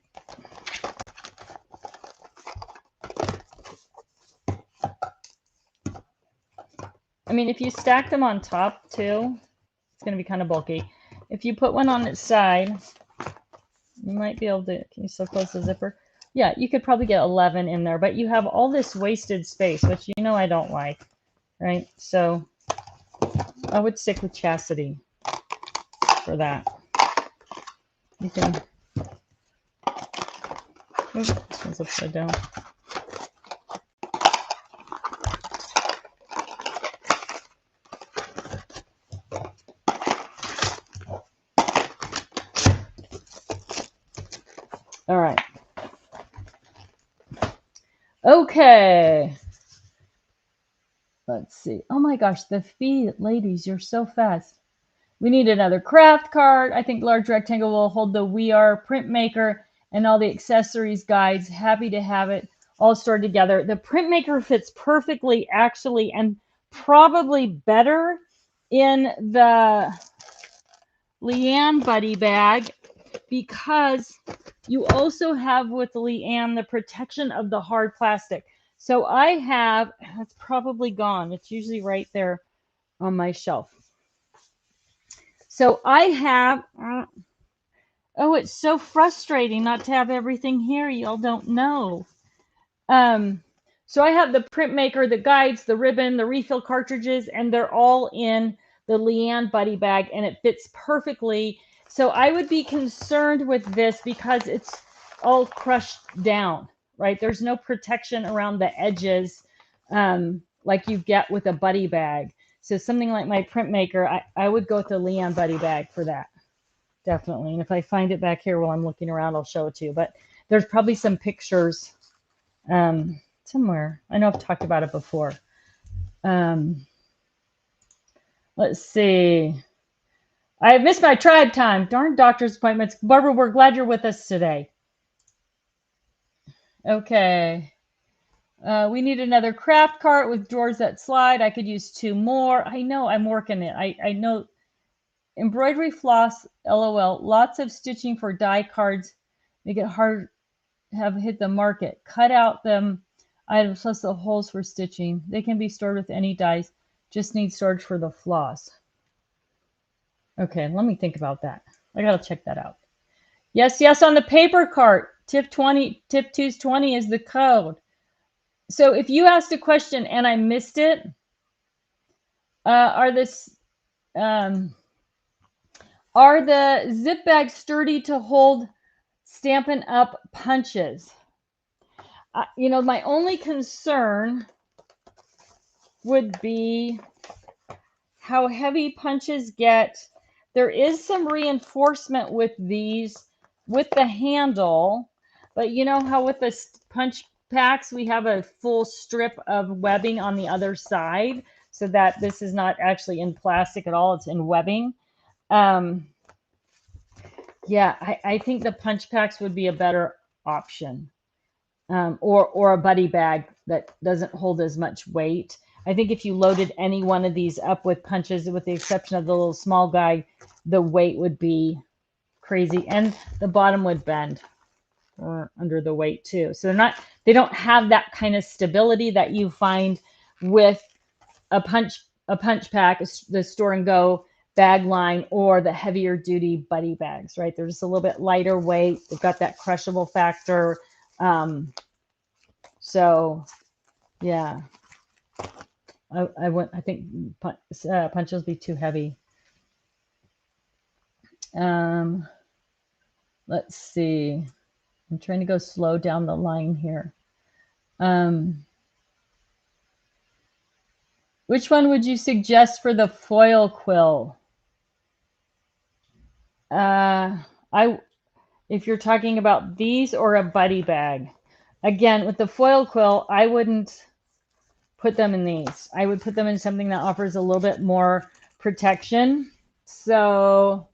I mean, if you stack them on top too, it's going to be kind of bulky. If you put one on its side, you might be able to, can you still close the zipper? Yeah, you could probably get 11 in there, but you have all this wasted space, which you know I don't like, right? So I would stick with chastity for that. You can, oops, this one's upside down. All right. Okay. Let's see. Oh my gosh, the feet, ladies, you're so fast. We need another craft card. I think large rectangle will hold the We Are printmaker and all the accessories guides. Happy to have it all stored together. The printmaker fits perfectly, actually, and probably better in the Leanne buddy bag because you also have with Leanne the protection of the hard plastic. So I have, it's probably gone. It's usually right there on my shelf. So I have, oh, it's so frustrating not to have everything here. Y'all don't know. So I have the printmaker, the guides, the ribbon, the refill cartridges, and they're all in the Leanne buddy bag, and it fits perfectly. So I would be concerned with this because it's all crushed down, right? There's no protection around the edges like you get with a buddy bag. So something like my printmaker, I would go with the Leanne buddy bag for that, definitely. And if I find it back here while I'm looking around, I'll show it to you. But there's probably some pictures somewhere. I know I've talked about it before. Let's see. I have missed my tribe time. Darn doctor's appointments. Barbara, we're glad you're with us today. Okay. We need another craft cart with drawers that slide. I could use 2 more. I know, I'm working it. I know. Embroidery floss, LOL. Lots of stitching for die cards. Make it hard to have hit the market. Cut out them items plus the holes for stitching. They can be stored with any dies. Just need storage for the floss. Okay, let me think about that. I gotta check that out. Yes, yes, on the paper cart. Tip 20, tip 2's 20 is the code. So if you asked a question and I missed it, are the zip bags sturdy to hold Stampin' Up punches? You know, my only concern would be how heavy punches get. There is some reinforcement with these, with the handle, but you know how with the punch packs, we have a full strip of webbing on the other side so that this is not actually in plastic at all, it's in webbing. Yeah, I think the punch packs would be a better option. Or a buddy bag that doesn't hold as much weight. I think if you loaded any one of these up with punches, with the exception of the little small guy, the weight would be crazy, and the bottom would bend under the weight too. So they don't have that kind of stability that you find with a punch pack, the store and go bag line, or the heavier duty buddy bags, right? They're just a little bit lighter weight. They've got that crushable factor. So yeah, I think punches will be too heavy. Let's see. I'm trying to go slow down the line here. Which one would you suggest for the foil quill? if you're talking about these or a buddy bag. Again, with the foil quill, I wouldn't put them in these. I would put them in something that offers a little bit more protection. So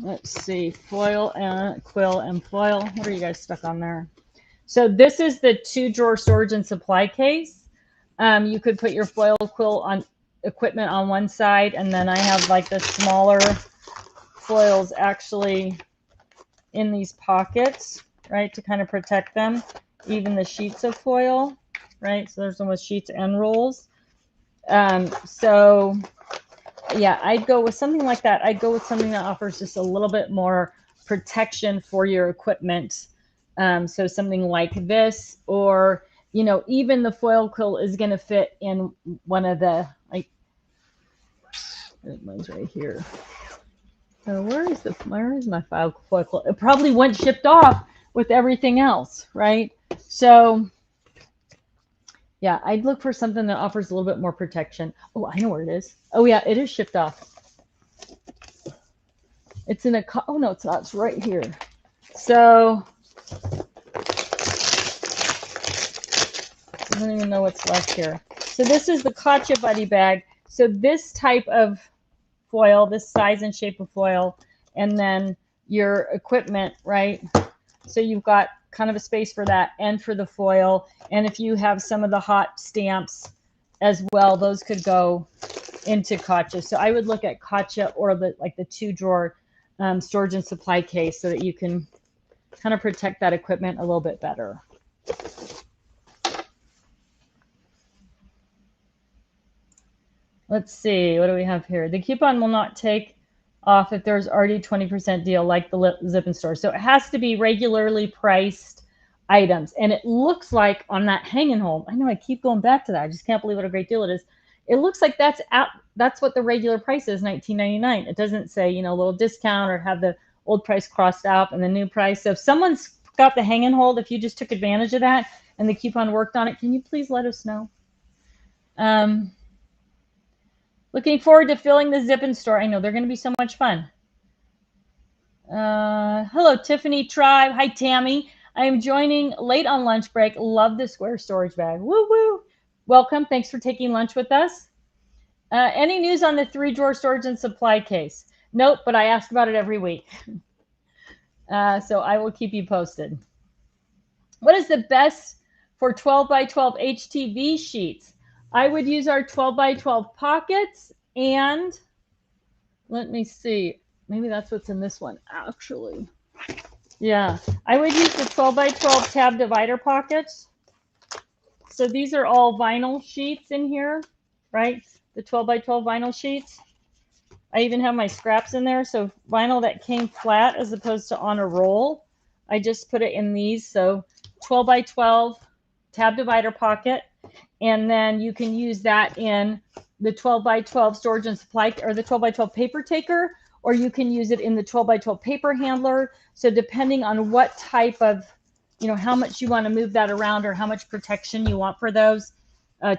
let's see, foil and quill and foil. What are you guys stuck on there? So this is the 2-drawer storage and supply case. You could put your foil quill on equipment on one side, and then I have like the smaller foils actually in these pockets, right, to kind of protect them. Even the sheets of foil, right? So there's almost sheets and rolls. So yeah, I'd go with something like that. I'd go with something that offers just a little bit more protection for your equipment. So something like this, or, you know, even the foil quill is going to fit in one of the, like, mine's right here. So where is my foil quill? It probably went shipped off with everything else, right? So yeah, I'd look for something that offers a little bit more protection. Oh, I know where it is. Oh yeah, it is shipped off. It's in a, oh no, it's not, it's right here. So I don't even know what's left here. So this is the Gotcha Buddy bag. So this type of foil, this size and shape of foil, and then your equipment, right? So you've got kind of a space for that and for the foil. And if you have some of the hot stamps as well, those could go into Gotcha. So I would look at Gotcha or the 2-drawer storage and supply case so that you can kind of protect that equipment a little bit better. Let's see, what do we have here? The coupon will not take off if there's already 20% deal like the Zip and Store. So it has to be regularly priced items. And it looks like on that hanging home, I know I keep going back to that. I just can't believe what a great deal it is. It looks like that's what the regular price is, $19.99. It doesn't say, you know, a little discount or have the old price crossed out and the new price. So if someone's got the hang and hold, if you just took advantage of that and the coupon worked on it, can you please let us know? Looking forward to filling the Zip and Store. I know they're going to be so much fun. Hello, Tiffany Tribe. Hi, Tammy. I am joining late on lunch break. Love the square storage bag. Woo woo. Welcome. Thanks for taking lunch with us. Any news on the 3-drawer storage and supply case? Nope, but I ask about it every week. So I will keep you posted. What is the best for 12 by 12 HTV sheets? I would use our 12 by 12 pockets, and let me see. Maybe that's what's in this one, actually. Yeah, I would use the 12 by 12 tab divider pockets. So these are all vinyl sheets in here, right? The 12 by 12 vinyl sheets. I even have my scraps in there. So vinyl that came flat as opposed to on a roll. I just put it in these. So 12 by 12 tab divider pocket. And then you can use that in the 12 by 12 storage and supply, or the 12 by 12 paper taker, or you can use it in the 12 by 12 paper handler. So depending on what type of, you know, how much you want to move that around or how much protection you want for those,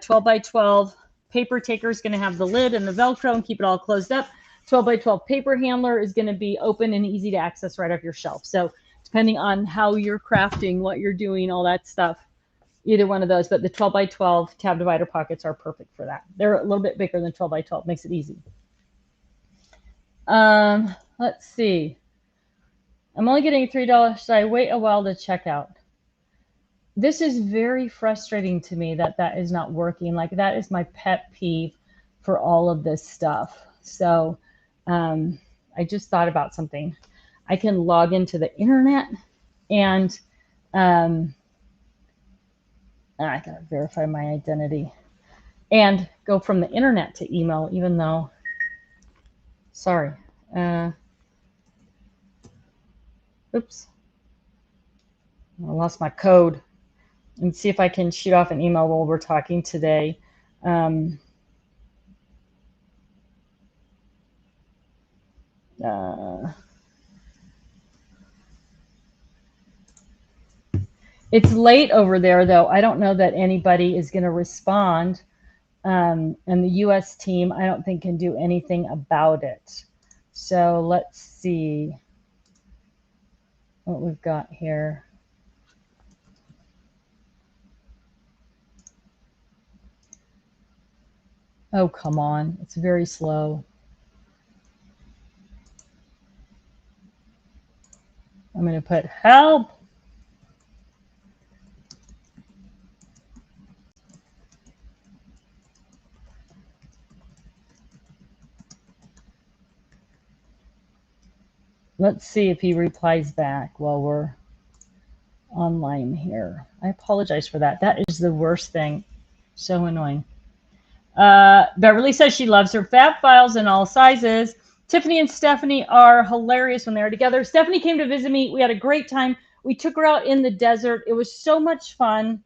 12 by 12 paper taker is going to have the lid and the Velcro and keep it all closed up. 12 by 12 paper handler is going to be open and easy to access right off your shelf. So depending on how you're crafting, what you're doing, all that stuff, either one of those, but the 12 by 12 tab divider pockets are perfect for that. They're a little bit bigger than 12 by 12, makes it easy. Let's see. I'm only getting $3, so I wait a while to check out. This is very frustrating to me that that is not working. Like, that is my pet peeve for all of this stuff. So I just thought about something. I can log into the internet and I gotta verify my identity and go from the internet to email, even though, sorry. Oops. I lost my code. And see if I can shoot off an email while we're talking today. It's late over there, though. I don't know that anybody is going to respond. And the U.S. team, I don't think, can do anything about it. So let's see. what we've got here. Oh, come on. It's very slow. I'm going to put help. Let's see if he replies back while we're online here. I apologize for that. That is the worst thing. So annoying. Beverly says she loves her fab files in all sizes. Tiffany and Stephanie are hilarious when they're together. Stephanie came to visit me. We had a great time. We took her out in the desert. It was so much fun.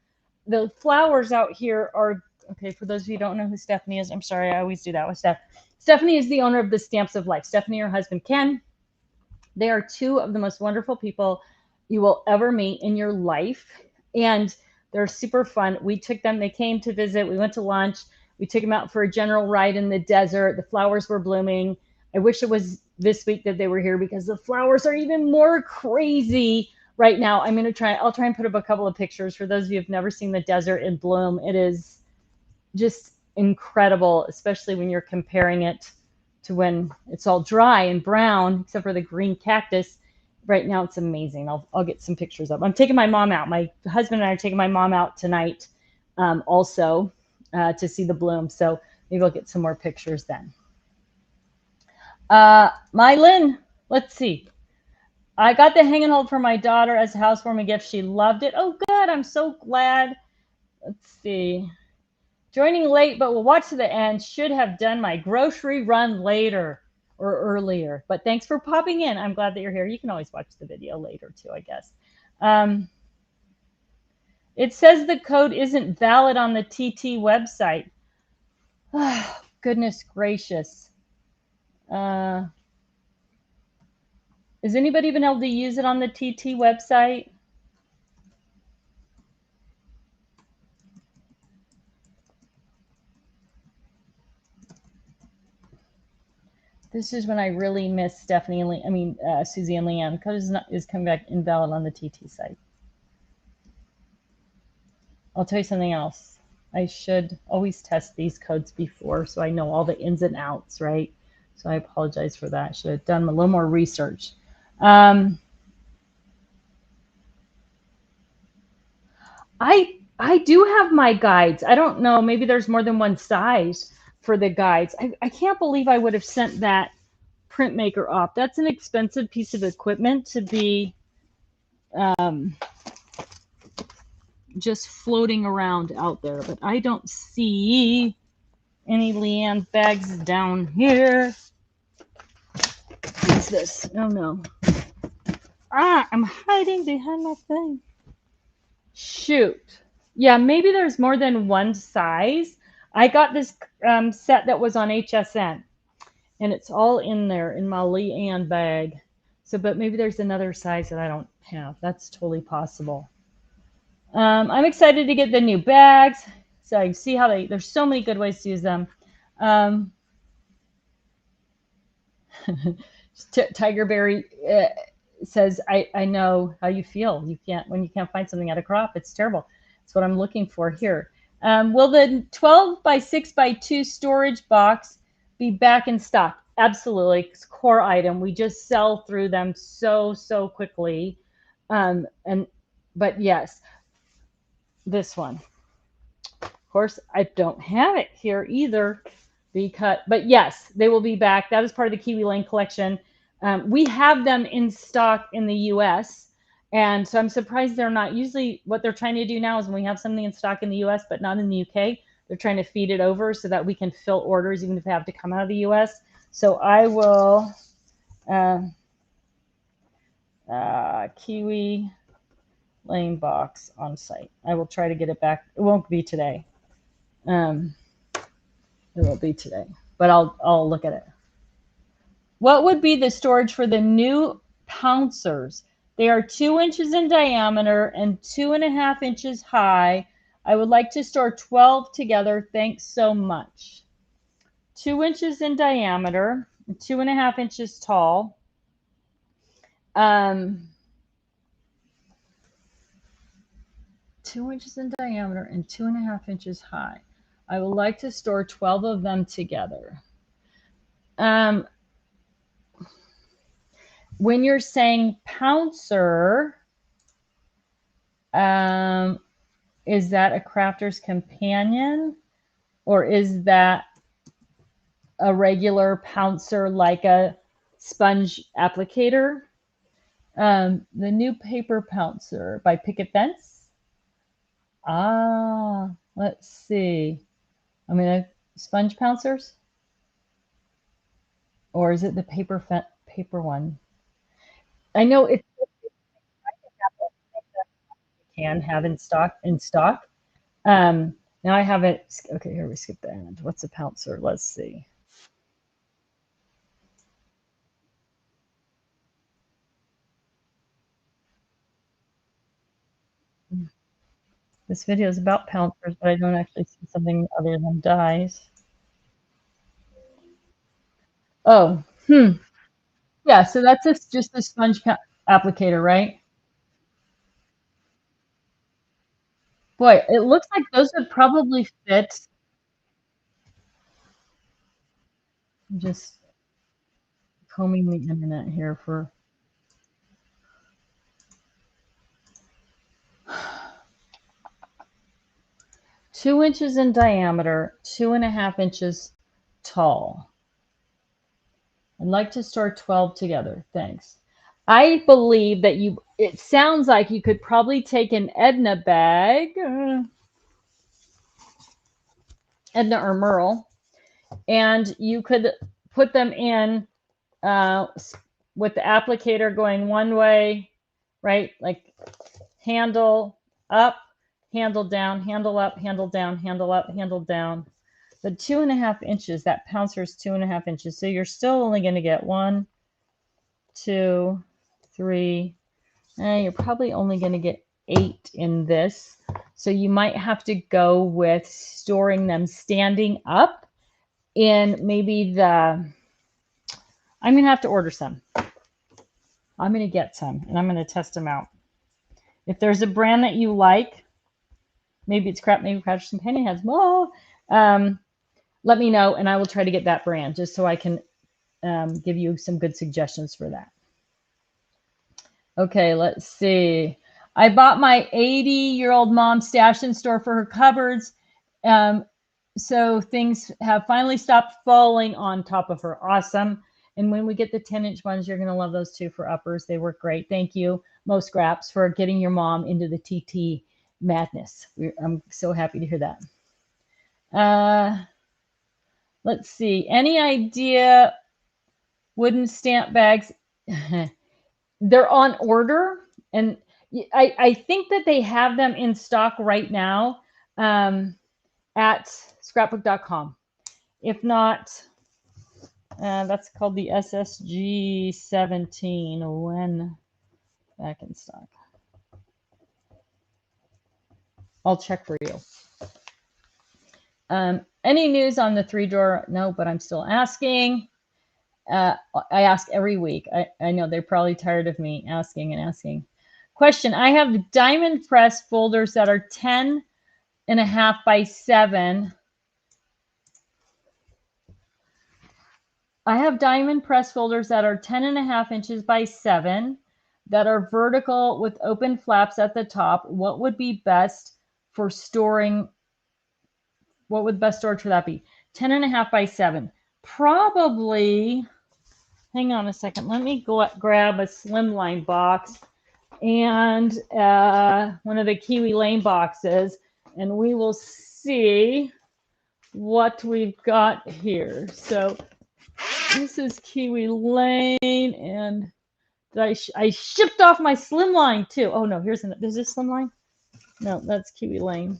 The flowers out here are, okay, for those of you who don't know who Stephanie is, I'm sorry, I always do that with Steph. Stephanie is the owner of the Stamps of Life. Stephanie and her husband, Ken. They are two of the most wonderful people you will ever meet in your life. And they're super fun. We took them, they came to visit. We went to lunch. We took them out for a general ride in the desert. The flowers were blooming. I wish it was this week that they were here because the flowers are even more crazy right now. I'll try and put up a couple of pictures for those of you who've never seen the desert in bloom. It is just incredible, especially when you're comparing it to when it's all dry and brown, except for the green cactus. Right now, it's amazing. I'll get some pictures up. I'm taking my mom out. My husband and I are taking my mom out tonight also to see the bloom. So maybe I'll get some more pictures then. Mylin, let's see. I got the hang and hold for my daughter as a housewarming gift. She loved it. Oh, good. I'm so glad. Let's see. Joining late, but we'll watch to the end. Should have done my grocery run later or earlier. But thanks for popping in. I'm glad that you're here. You can always watch the video later too, I guess. It says the code isn't valid on the TT website. Oh, goodness gracious. Is anybody even able to use it on the TT website? This is when I really miss Stephanie and Susie and Leanne. Code is coming back invalid on the TT site. I'll tell you something else. I should always test these codes before so I know all the ins and outs, right? So I apologize for that. Should have done a little more research. I do have my guides. I don't know. Maybe there's more than one size for the guides. I can't believe I would have sent that printmaker off. That's an expensive piece of equipment to be just floating around out there. But I don't see any Leanne bags down here. What's this? Oh no. I'm hiding behind my thing. Shoot. Yeah, maybe there's more than one size. I got this set that was on HSN, and it's all in there in my Leanne bag. So, but maybe there's another size that I don't have. That's totally possible. I'm excited to get the new bags. So I see how there's so many good ways to use them. Tigerberry says, I know how you feel. When you can't find something at a crop, it's terrible. That's what I'm looking for here. Will the 12 by 6 by 2 storage box be back in stock? Absolutely. It's a core item. We just sell through them so quickly. But yes, this one. Of course, I don't have it here either. But yes, they will be back. That is part of the Kiwi Lane collection. We have them in stock in the US, and so I'm surprised they're not. Usually what they're trying to do now is when we have something in stock in the US but not in the UK, they're trying to feed it over so that we can fill orders even if they have to come out of the US. So I will Kiwi Lane box on site. I will try to get it back. It won't be today. It won't be today, but I'll look at it. What would be the storage for the new pouncers? They are 2 inches in diameter and 2.5 inches high. I would like to store 12 together. Thanks so much. 2 inches in diameter, 2.5 inches tall. 2 inches in diameter and 2.5 inches high. I would like to store 12 of them together. When you're saying pouncer, is that a crafter's companion, or is that a regular pouncer like a sponge applicator? The new paper pouncer by Picket Fence. Ah, let's see. I mean, sponge pouncers, or is it the paper one? I know it can have in stock. Now I have it. Okay, here we skip the end. What's a pouncer? Let's see. This video is about pouncers, but I don't actually see something other than dies. Oh, yeah. So that's just a sponge applicator, right? Boy, it looks like those would probably fit. I'm just combing the internet here for. 2 inches in diameter, 2.5 inches tall. I'd like to store 12 together. Thanks. I believe that it sounds like you could probably take an Edna bag, Edna or Merle, and you could put them in with the applicator going one way, right? Like handle up, handle down, handle up, handle down, handle up, handle down. The 2.5 inches, that pouncer is 2.5 inches. So you're still only going to get 1, 2, 3. You're probably only going to get 8 in this. So you might have to go with storing them standing up in maybe I'm going to have to order some. I'm going to get some and I'm going to test them out. If there's a brand that you like, maybe it's maybe Crouchers and Penny has more, let me know and I will try to get that brand just so I can give you some good suggestions for that. Okay, let's see. I bought my 80-year-old mom stash in store for her cupboards. So things have finally stopped falling on top of her. Awesome. And when we get the 10-inch ones, you're going to love those too for uppers. They work great. Thank you, Mo Scraps, for getting your mom into the TT madness. I'm so happy to hear that. Let's see. Any idea wooden stamp bags? They're on order, and I think that they have them in stock right now at scrapbook.com. If not, that's called the SSG 17 when back in stock. I'll check for you. Any news on the 3-drawer? No, but I'm still asking. I ask every week. I know they're probably tired of me asking and asking. Question: I have diamond press folders that are 10.5 by 7. I have diamond press folders that are 10.5 inches by 7 that are vertical with open flaps at the top. What would be best for storing? What would best storage for that be? 10.5 by 7. Probably. Hang on a second. Let me go grab a slimline box and one of the Kiwi Lane boxes, and we will see what we've got here. So this is Kiwi Lane, and I shipped off my slimline too. Oh no, is this slimline? No, that's Kiwi Lane.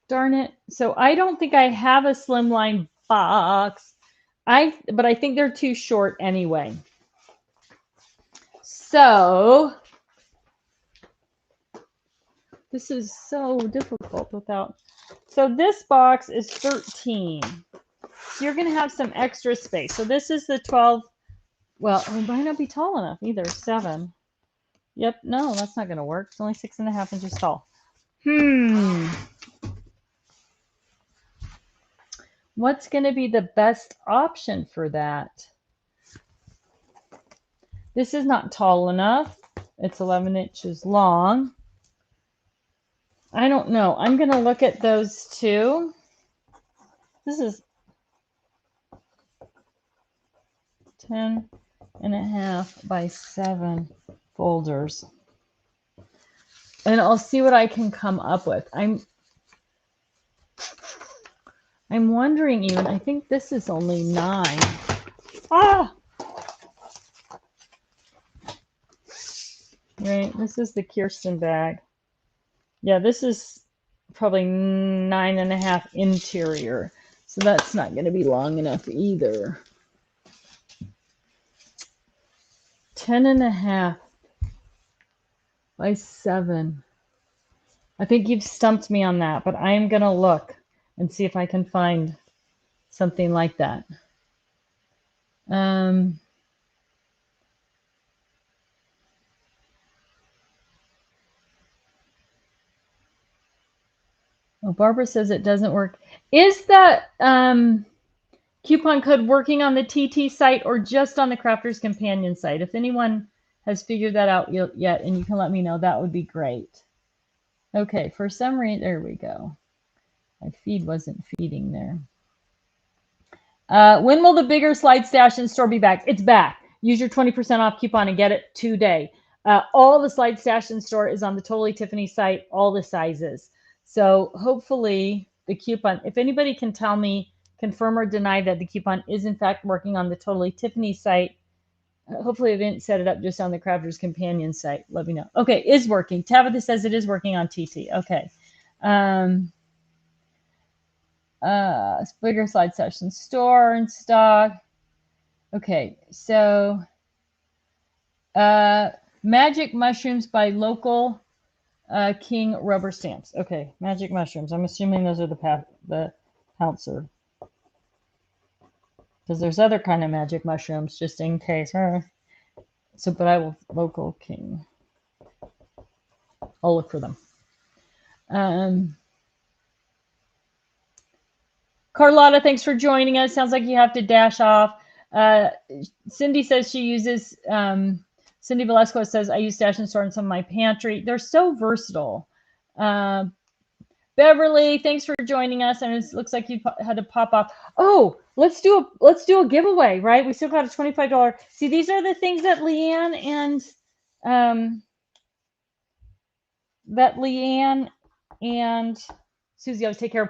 Darn it. So I don't think I have a slimline box. But I think they're too short anyway. So this is so difficult without. So this box is 13. So you're going to have some extra space. So this is the 12. Well, it might not be tall enough either. 7. Yep. No, that's not going to work. It's only 6.5 inches tall. What's going to be the best option for that? This is not tall enough. It's 11 inches long. I don't know. I'm going to look at those two. This is 10.5 by 7 folders. And I'll see what I can come up with. I'm wondering even, I think this is only 9. Ah! Right, this is the Kirsten bag. Yeah, this is probably 9.5 interior. So that's not going to be long enough either. 10.5 by 7. I think you've stumped me on that, but I'm going to look and see if I can find something like that. Well, Barbara says it doesn't work. Is that coupon code working on the TT site or just on the Crafters Companion site? If anyone has figured that out yet and you can let me know, that would be great. Okay, for some reason, there we go. My feed wasn't feeding there. When will the bigger slide stash in store be back? It's back. Use your 20% off coupon and get it today. All the slide stash in store is on the Totally Tiffany site, all the sizes. So hopefully the coupon, if anybody can tell me, confirm or deny that the coupon is in fact working on the Totally Tiffany site, hopefully I didn't set it up just on the Crafters Companion site. Let me know. Okay, is working. Tabitha says it is working on TT. Okay. Bigger slide session store in stock. Okay, so magic mushrooms by local King rubber stamps. Okay, magic mushrooms. I'm assuming those are the pouncer. Because there's other kind of magic mushrooms, just in case. So, but I will local King. I'll look for them. Carlotta, thanks for joining us. Sounds like you have to dash off. Cindy says she uses, Cindy Velasco says, I use Stash and Store in some of my pantry. They're so versatile. Beverly, thanks for joining us. And it looks like you had to pop off. Oh, let's do a giveaway, right? We still got a $25. See, these are the things that Leanne and Susie always take care of.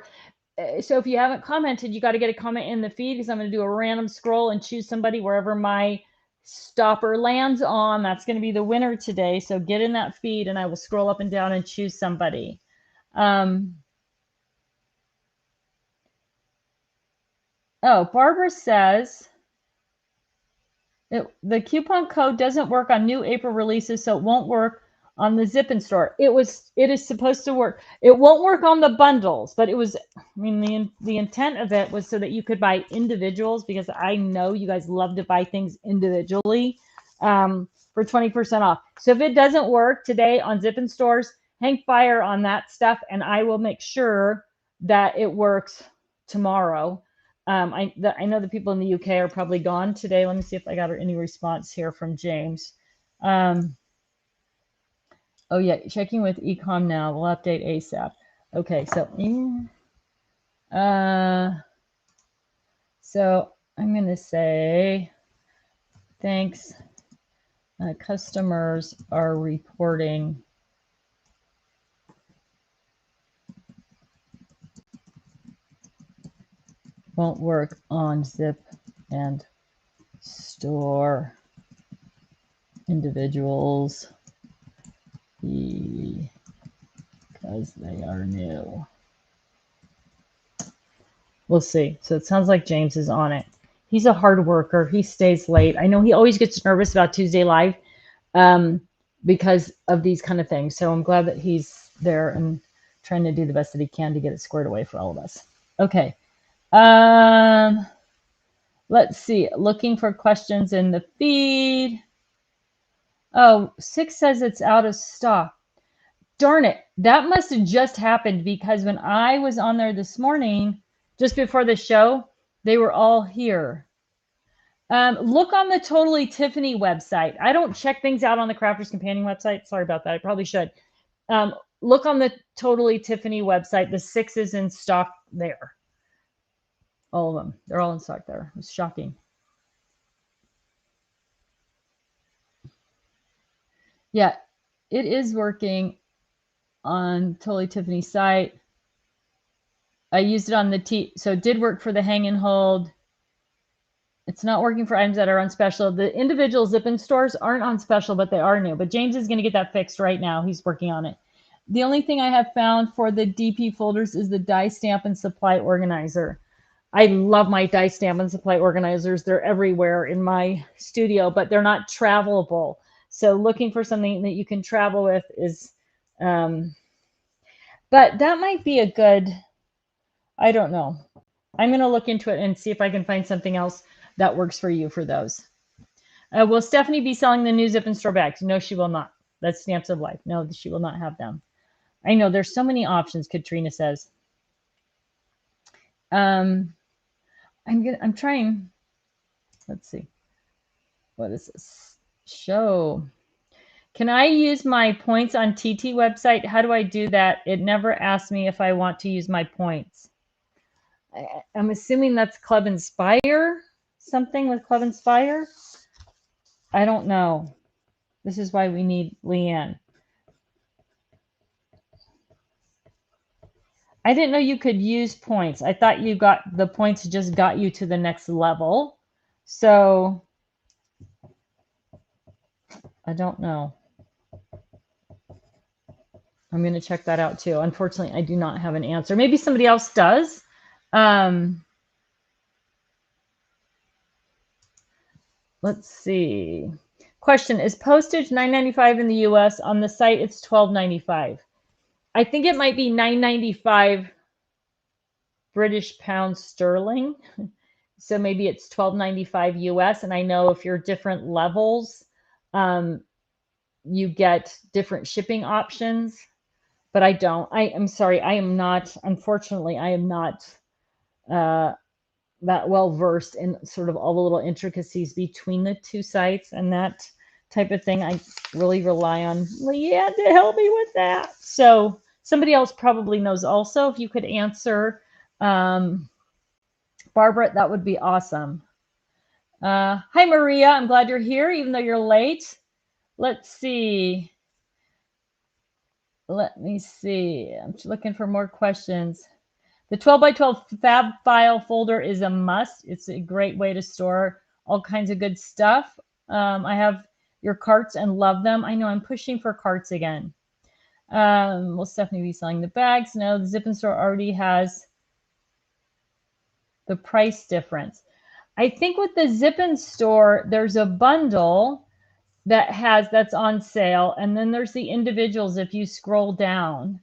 So if you haven't commented, you got to get a comment in the feed because I'm going to do a random scroll and choose somebody wherever my stopper lands on. That's going to be the winner today. So get in that feed and I will scroll up and down and choose somebody. Oh, Barbara says the coupon code doesn't work on new April releases, so it won't work on the Zip in store. It is supposed to work. It won't work on the bundles, but it was, I mean, the intent of it was so that you could buy individuals, because I know you guys love to buy things individually for 20% off. So if it doesn't work today on Zip in stores, hang fire on that stuff, and I will make sure that it works tomorrow. I know the people in the UK are probably gone today. Let me see if I got any response here from James. Oh yeah, checking with ecom now. We'll update ASAP. Okay, so so I'm gonna say thanks. Customers are reporting won't work on Zip and store individuals because they are new. We'll see. So it sounds like James is on it. He's a hard worker. He stays late. I know he always gets nervous about Tuesday Live because of these kind of things. So I'm glad that he's there and trying to do the best that he can to get it squared away for all of us. Okay. Let's see. Looking for questions in the feed. Oh, 6 says it's out of stock. Darn it. That must have just happened because when I was on there this morning, just before the show, they were all here. Look on the Totally Tiffany website. I don't check things out on the Crafters Companion website. Sorry about that. I probably should. Look on the Totally Tiffany website. The 6 is in stock there. All of them. They're all in stock there. It's shocking. Yeah, it is working on Totally Tiffany's site. I used it on the so it did work for the hang and hold. It's not working for items that are on special. The individual zip-in stores aren't on special, but they are new. But James is going to get that fixed right now. He's working on it. The only thing I have found for the DP folders is the die stamp and supply organizer. I love my die stamp and supply organizers. They're everywhere in my studio, but they're not travelable. So looking for something that you can travel with is, but that might be a good, I don't know. I'm going to look into it and see if I can find something else that works for you for those. Will Stephanie be selling the new zip and store bags? No, she will not. That's Stamps of Life. No, she will not have them. I know there's so many options, Katrina says. I'm trying. Let's see. What is this? Show. Can I use my points on TT website? How do I do that? It never asks me if I want to use my points. I'm assuming that's Club Inspire. Something with Club Inspire? I don't know. This is why we need Leanne. I didn't know you could use points. I thought you got the points just got you to the next level. So I don't know. I'm going to check that out too. Unfortunately, I do not have an answer. Maybe somebody else does. Let's see. Question, is postage $9.95 in the US? On the site, it's $12.95. I think it might be $9.95 British pounds sterling. So maybe it's $12.95 US. And I know if you're different levels, you get different shipping options. But I don't. I'm sorry. I am not, unfortunately, I am not that well versed in sort of all the little intricacies between the two sites and that type of thing. I really rely on Leanne to help me with that. So somebody else probably knows also. If you could answer, Barbara, that would be awesome. Hi, Maria. I'm glad you're here, even though you're late. Let's see. Let me see. I'm looking for more questions. The 12 by 12 fab file folder is a must. It's a great way to store all kinds of good stuff. I have your carts and love them. I know I'm pushing for carts again. Will Stephanie be selling the bags? No, the Zip and Store already has the price difference. I think with the Zip and Store, there's a bundle that's on sale, and then there's the individuals. If you scroll down,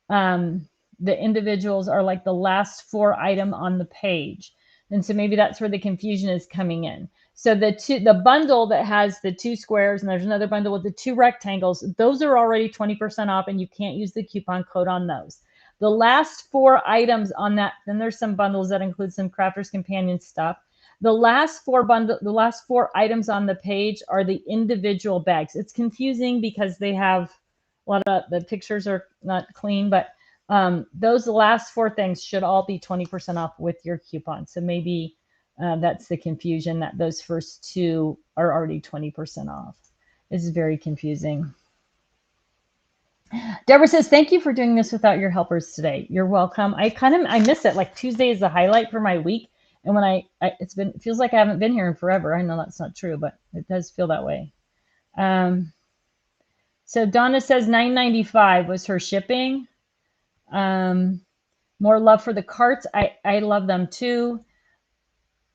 the individuals are like the last 4 item on the page, and so maybe that's where the confusion is coming in. So the bundle that has the 2 squares, and there's another bundle with the 2 rectangles, those are already 20% off, and you can't use the coupon code on those. The last 4 items on that, then there's some bundles that include some Crafters Companion stuff. The last 4 items on the page are the individual bags. It's confusing because they have a lot of the pictures are not clean, but those last 4 things should all be 20% off with your coupon. So maybe that's the confusion, that those first 2 are already 20% off. This is very confusing. Deborah says, thank you for doing this without your helpers today. You're welcome. I miss it. Like Tuesday is the highlight for my week. And when it feels like I haven't been here in forever. I know that's not true, but it does feel that way. So Donna says $9.95 was her shipping. More love for the carts. I love them too.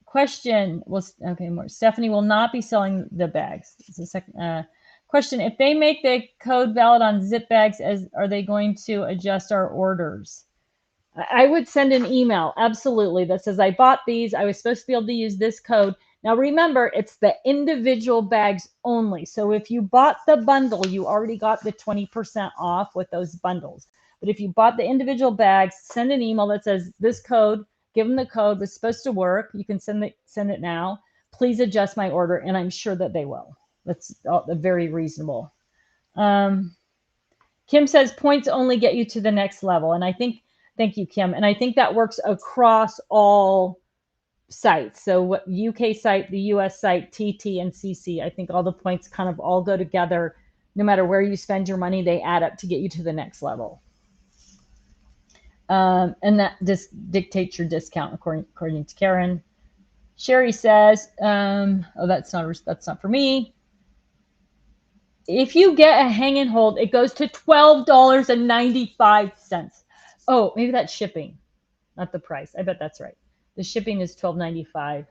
Question. Okay, more. Stephanie will not be selling the bags. It's a second question. If they make the code valid on zip bags, are they going to adjust our orders? I would send an email, absolutely, that says I bought these. I was supposed to be able to use this code. Now remember, it's the individual bags only. So if you bought the bundle, you already got the 20% off with those bundles. But if you bought the individual bags, send an email that says this code, give them the code, was supposed to work. You can send it now. Please adjust my order, and I'm sure that they will. That's very reasonable. Kim says points only get you to the next level. And I think, thank you, Kim. And I think that works across all sites. So what UK site, the US site, TT and CC, I think all the points kind of all go together. No matter where you spend your money, they add up to get you to the next level. And that just dictates your discount according to Karen. Sherry says, oh, that's not for me. If you get a hang and hold, it goes to $12.95. Oh, maybe that's shipping, not the price. I bet that's right. The shipping is $12.95.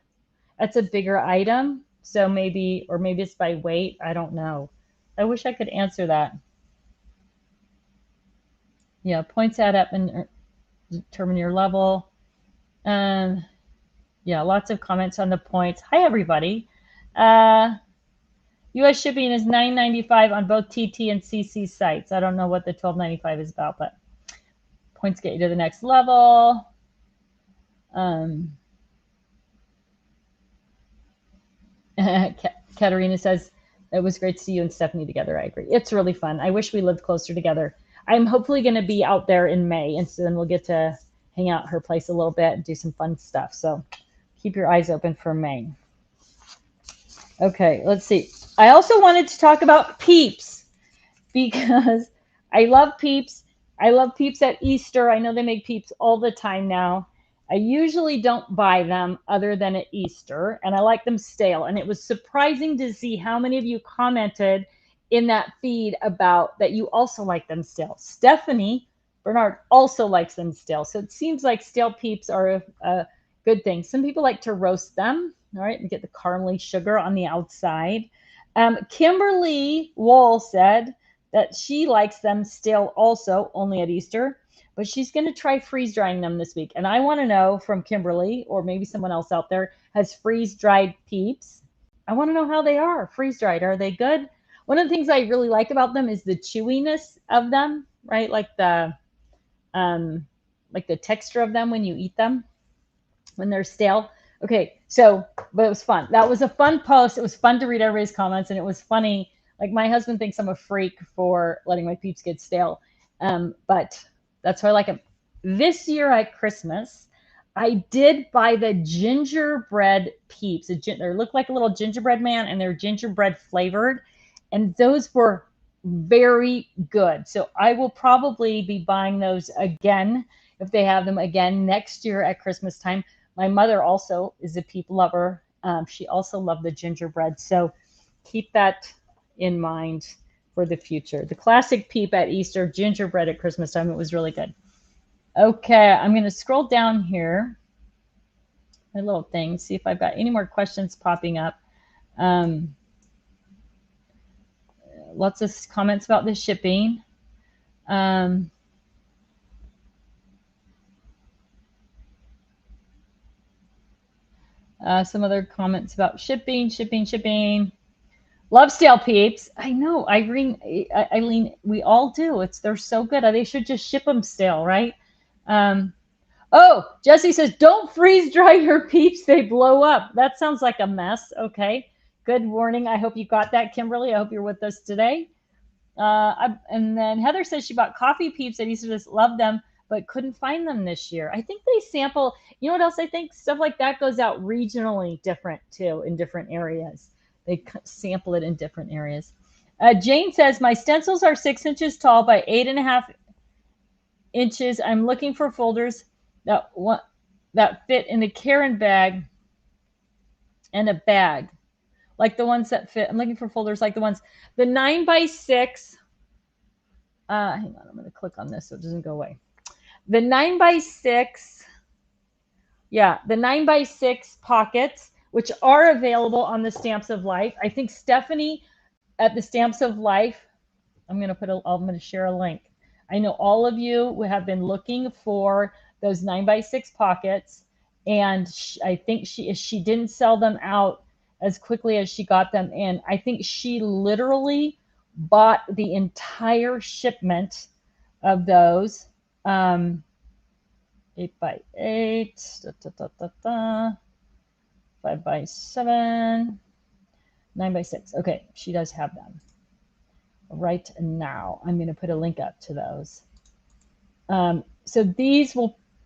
That's a bigger item, so maybe it's by weight. I don't know. I wish I could answer that. Yeah, points add up and determine your level. Yeah, lots of comments on the points. Hi, everybody. U.S. shipping is $9.95 on both TT and CC sites. I don't know what the $12.95 is about, but points get you to the next level. Katerina says, it was great to see you and Stephanie together. I agree. It's really fun. I wish we lived closer together. I'm hopefully going to be out there in May, and so then we'll get to hang out at her place a little bit and do some fun stuff. So keep your eyes open for May. Okay, let's see. I also wanted to talk about Peeps because I love Peeps. I love Peeps at Easter. I know they make Peeps all the time now. I usually don't buy them other than at Easter, and I like them stale. And it was surprising to see how many of you commented in that feed about that you also like them stale. Stephanie Bernard also likes them stale. So it seems like stale Peeps are a good thing. Some people like to roast them, all right, and get the caramely sugar on the outside. Kimberly Wall said that she likes them stale also, only at Easter, but she's going to try freeze drying them this week. And I want to know from Kimberly, or maybe someone else out there, has freeze dried Peeps. I want to know how they are freeze dried. Are they good? One of the things I really like about them is the chewiness of them, right? Like the texture of them when you eat them, when they're stale. Okay, so, but it was fun. That was a fun post. It was fun to read everybody's comments, and it was funny. Like, my husband thinks I'm a freak for letting my Peeps get stale, but that's why I like them. This year at Christmas, I did buy the gingerbread Peeps. They look like a little gingerbread man, and they're gingerbread flavored, and those were very good. So I will probably be buying those again if they have them again next year at Christmas time. My mother also is a Peep lover. She also loved the gingerbread. So keep that in mind for the future. The classic Peep at Easter, gingerbread at Christmas time. It was really good. Okay, I'm going to scroll down here, my little thing, see if I've got any more questions popping up. Lots of comments about the shipping. Some other comments about shipping. Love stale Peeps. I know, Eileen, we all do. They're so good. They should just ship them stale, right? Oh, Jesse says, don't freeze dry your Peeps. They blow up. That sounds like a mess. Okay, good warning. I hope you got that, Kimberly. I hope you're with us today. And then Heather says she bought coffee Peeps and used to just love them, but couldn't find them this year. I think they sample, you know what else I think? Stuff like that goes out regionally different too, in different areas. They sample it in different areas. Jane says, my stencils are 6 inches tall by 8.5 inches. I'm looking for folders that fit in a Karen bag and a bag. Like the ones that fit. I'm looking for folders like the 9x6. Hang on, I'm going to click on this so it doesn't go away. The 9x6, yeah, the 9x6 pockets, which are available on the Stamps of Life. I think Stephanie at the Stamps of Life, I'm going to share a link. I know all of you have been looking for those 9x6 pockets, and I think she didn't sell them out as quickly as she got them in. I think she literally bought the entire shipment of those. 8x8, 5x7, 9x6. Okay, she does have them right now. I'm going to put a link up to those. So these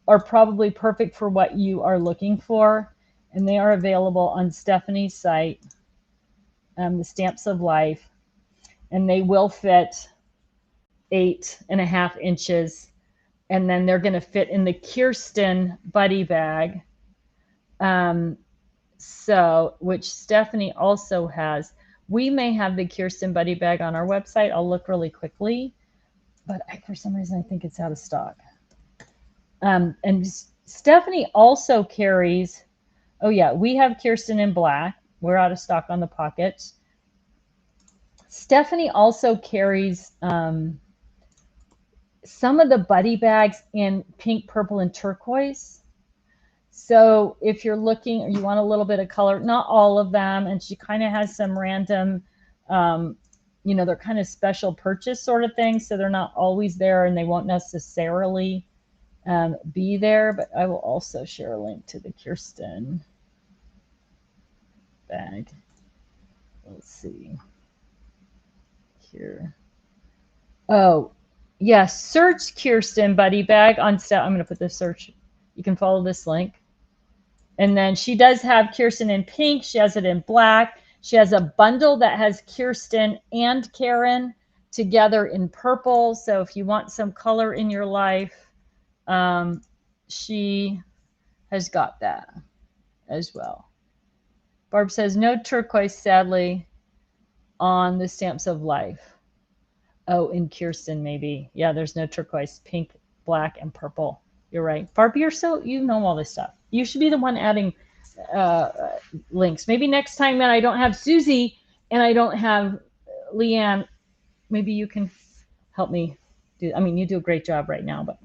are probably perfect for what you are looking for, and they are available on Stephanie's site, the Stamps of Life, and they will fit 8.5 inches, and then they're going to fit in the Kirsten buddy bag. So, which Stephanie also has. We may have the Kirsten buddy bag on our website. I'll look really quickly, but for some reason I think it's out of stock. And Stephanie also carries, oh yeah, we have Kirsten in black. We're out of stock on the pockets. Stephanie also carries some of the buddy bags in pink, purple, and turquoise. So if you're looking or you want a little bit of color, not all of them, and she kind of has some random, you know, they're kind of special purchase sort of things, so they're not always there and they won't necessarily be there, but I will also share a link to the Kirsten bag. Let's see here. Oh, yeah, search Kirsten buddy bag on Steph. I'm going to put the search. You can follow this link. And then she does have Kirsten in pink. She has it in black. She has a bundle that has Kirsten and Karen together in purple. So if you want some color in your life, she has got that as well. Barb says, no turquoise, sadly, on the Stamps of Life. Oh, in Kirsten, maybe. Yeah, there's no turquoise, pink, black, and purple. You're right. Barb, you know all this stuff. You should be the one adding links. Maybe next time that I don't have Susie and I don't have Leanne, maybe you can help me do. I mean, you do a great job right now, but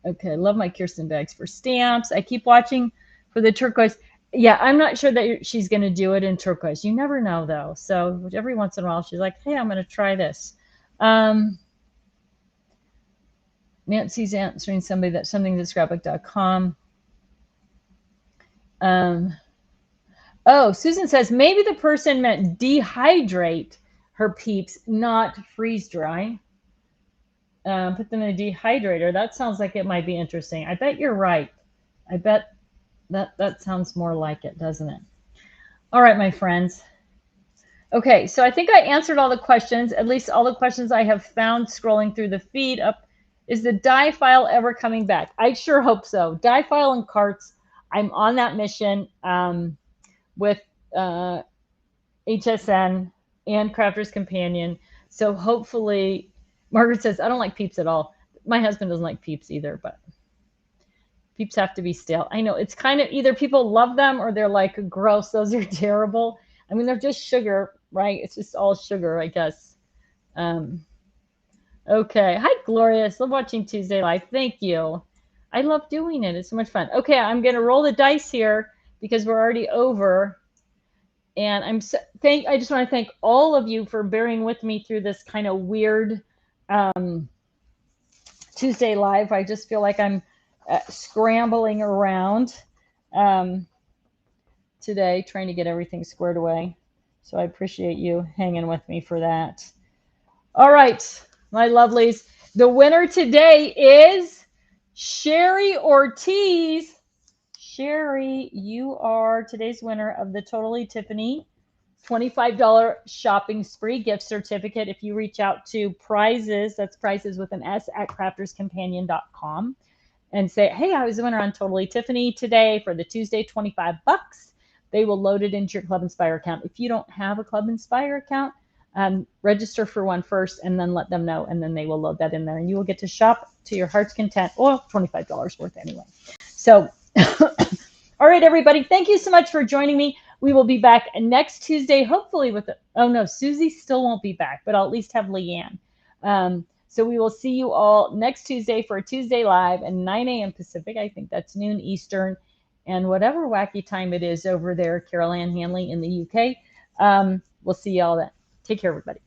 okay. I love my Kirsten bags for stamps. I keep watching for the turquoise. Yeah, I'm not sure that she's going to do it in turquoise. You never know, though. So every once in a while, she's like, hey, I'm going to try this. Nancy's answering something that's scrapbook.com. Oh, Susan says, maybe the person meant dehydrate her peeps, not freeze dry. Put them in a dehydrator. That sounds like it might be interesting. I bet you're right. I bet that sounds more like it, doesn't it? All right, my friends. Okay, so I think I answered all the questions, at least all the questions I have found scrolling through the feed up. Is the die file ever coming back? I sure hope so. Die file and carts. I'm on that mission with HSN and Crafter's Companion. So hopefully, Margaret says, I don't like Peeps at all. My husband doesn't like Peeps either, but Peeps have to be stale. I know it's kind of either people love them or they're like, gross, those are terrible. I mean, they're just sugar, right? It's just all sugar, I guess. Okay. Hi, Glorious. Love watching Tuesday Live. Thank you. I love doing it. It's so much fun. Okay, I'm going to roll the dice here because we're already over. And I just want to thank all of you for bearing with me through this kind of weird Tuesday Live. I just feel like I'm scrambling around today, trying to get everything squared away. So I appreciate you hanging with me for that. All right, my lovelies. The winner today is Sherry Ortiz. Sherry, you are today's winner of the Totally Tiffany $25 shopping spree gift certificate. If you reach out to prizes, that's prizes with an S, at crafterscompanion.com and say, hey, I was the winner on Totally Tiffany today for the Tuesday, $25. They will load it into your Club Inspire account. If you don't have a Club Inspire account, register for one first and then let them know, and then they will load that in there and you will get to shop to your heart's content. Well, $25 worth anyway. So, all right, everybody, thank you so much for joining me. We will be back next Tuesday, hopefully with, oh no, Susie still won't be back, but I'll at least have Leanne. So we will see you all next Tuesday for a Tuesday Live at 9 a.m. Pacific. I think that's noon Eastern. and whatever wacky time it is over there, Carol Ann Hanley in the UK. We'll see y'all then. Take care, everybody.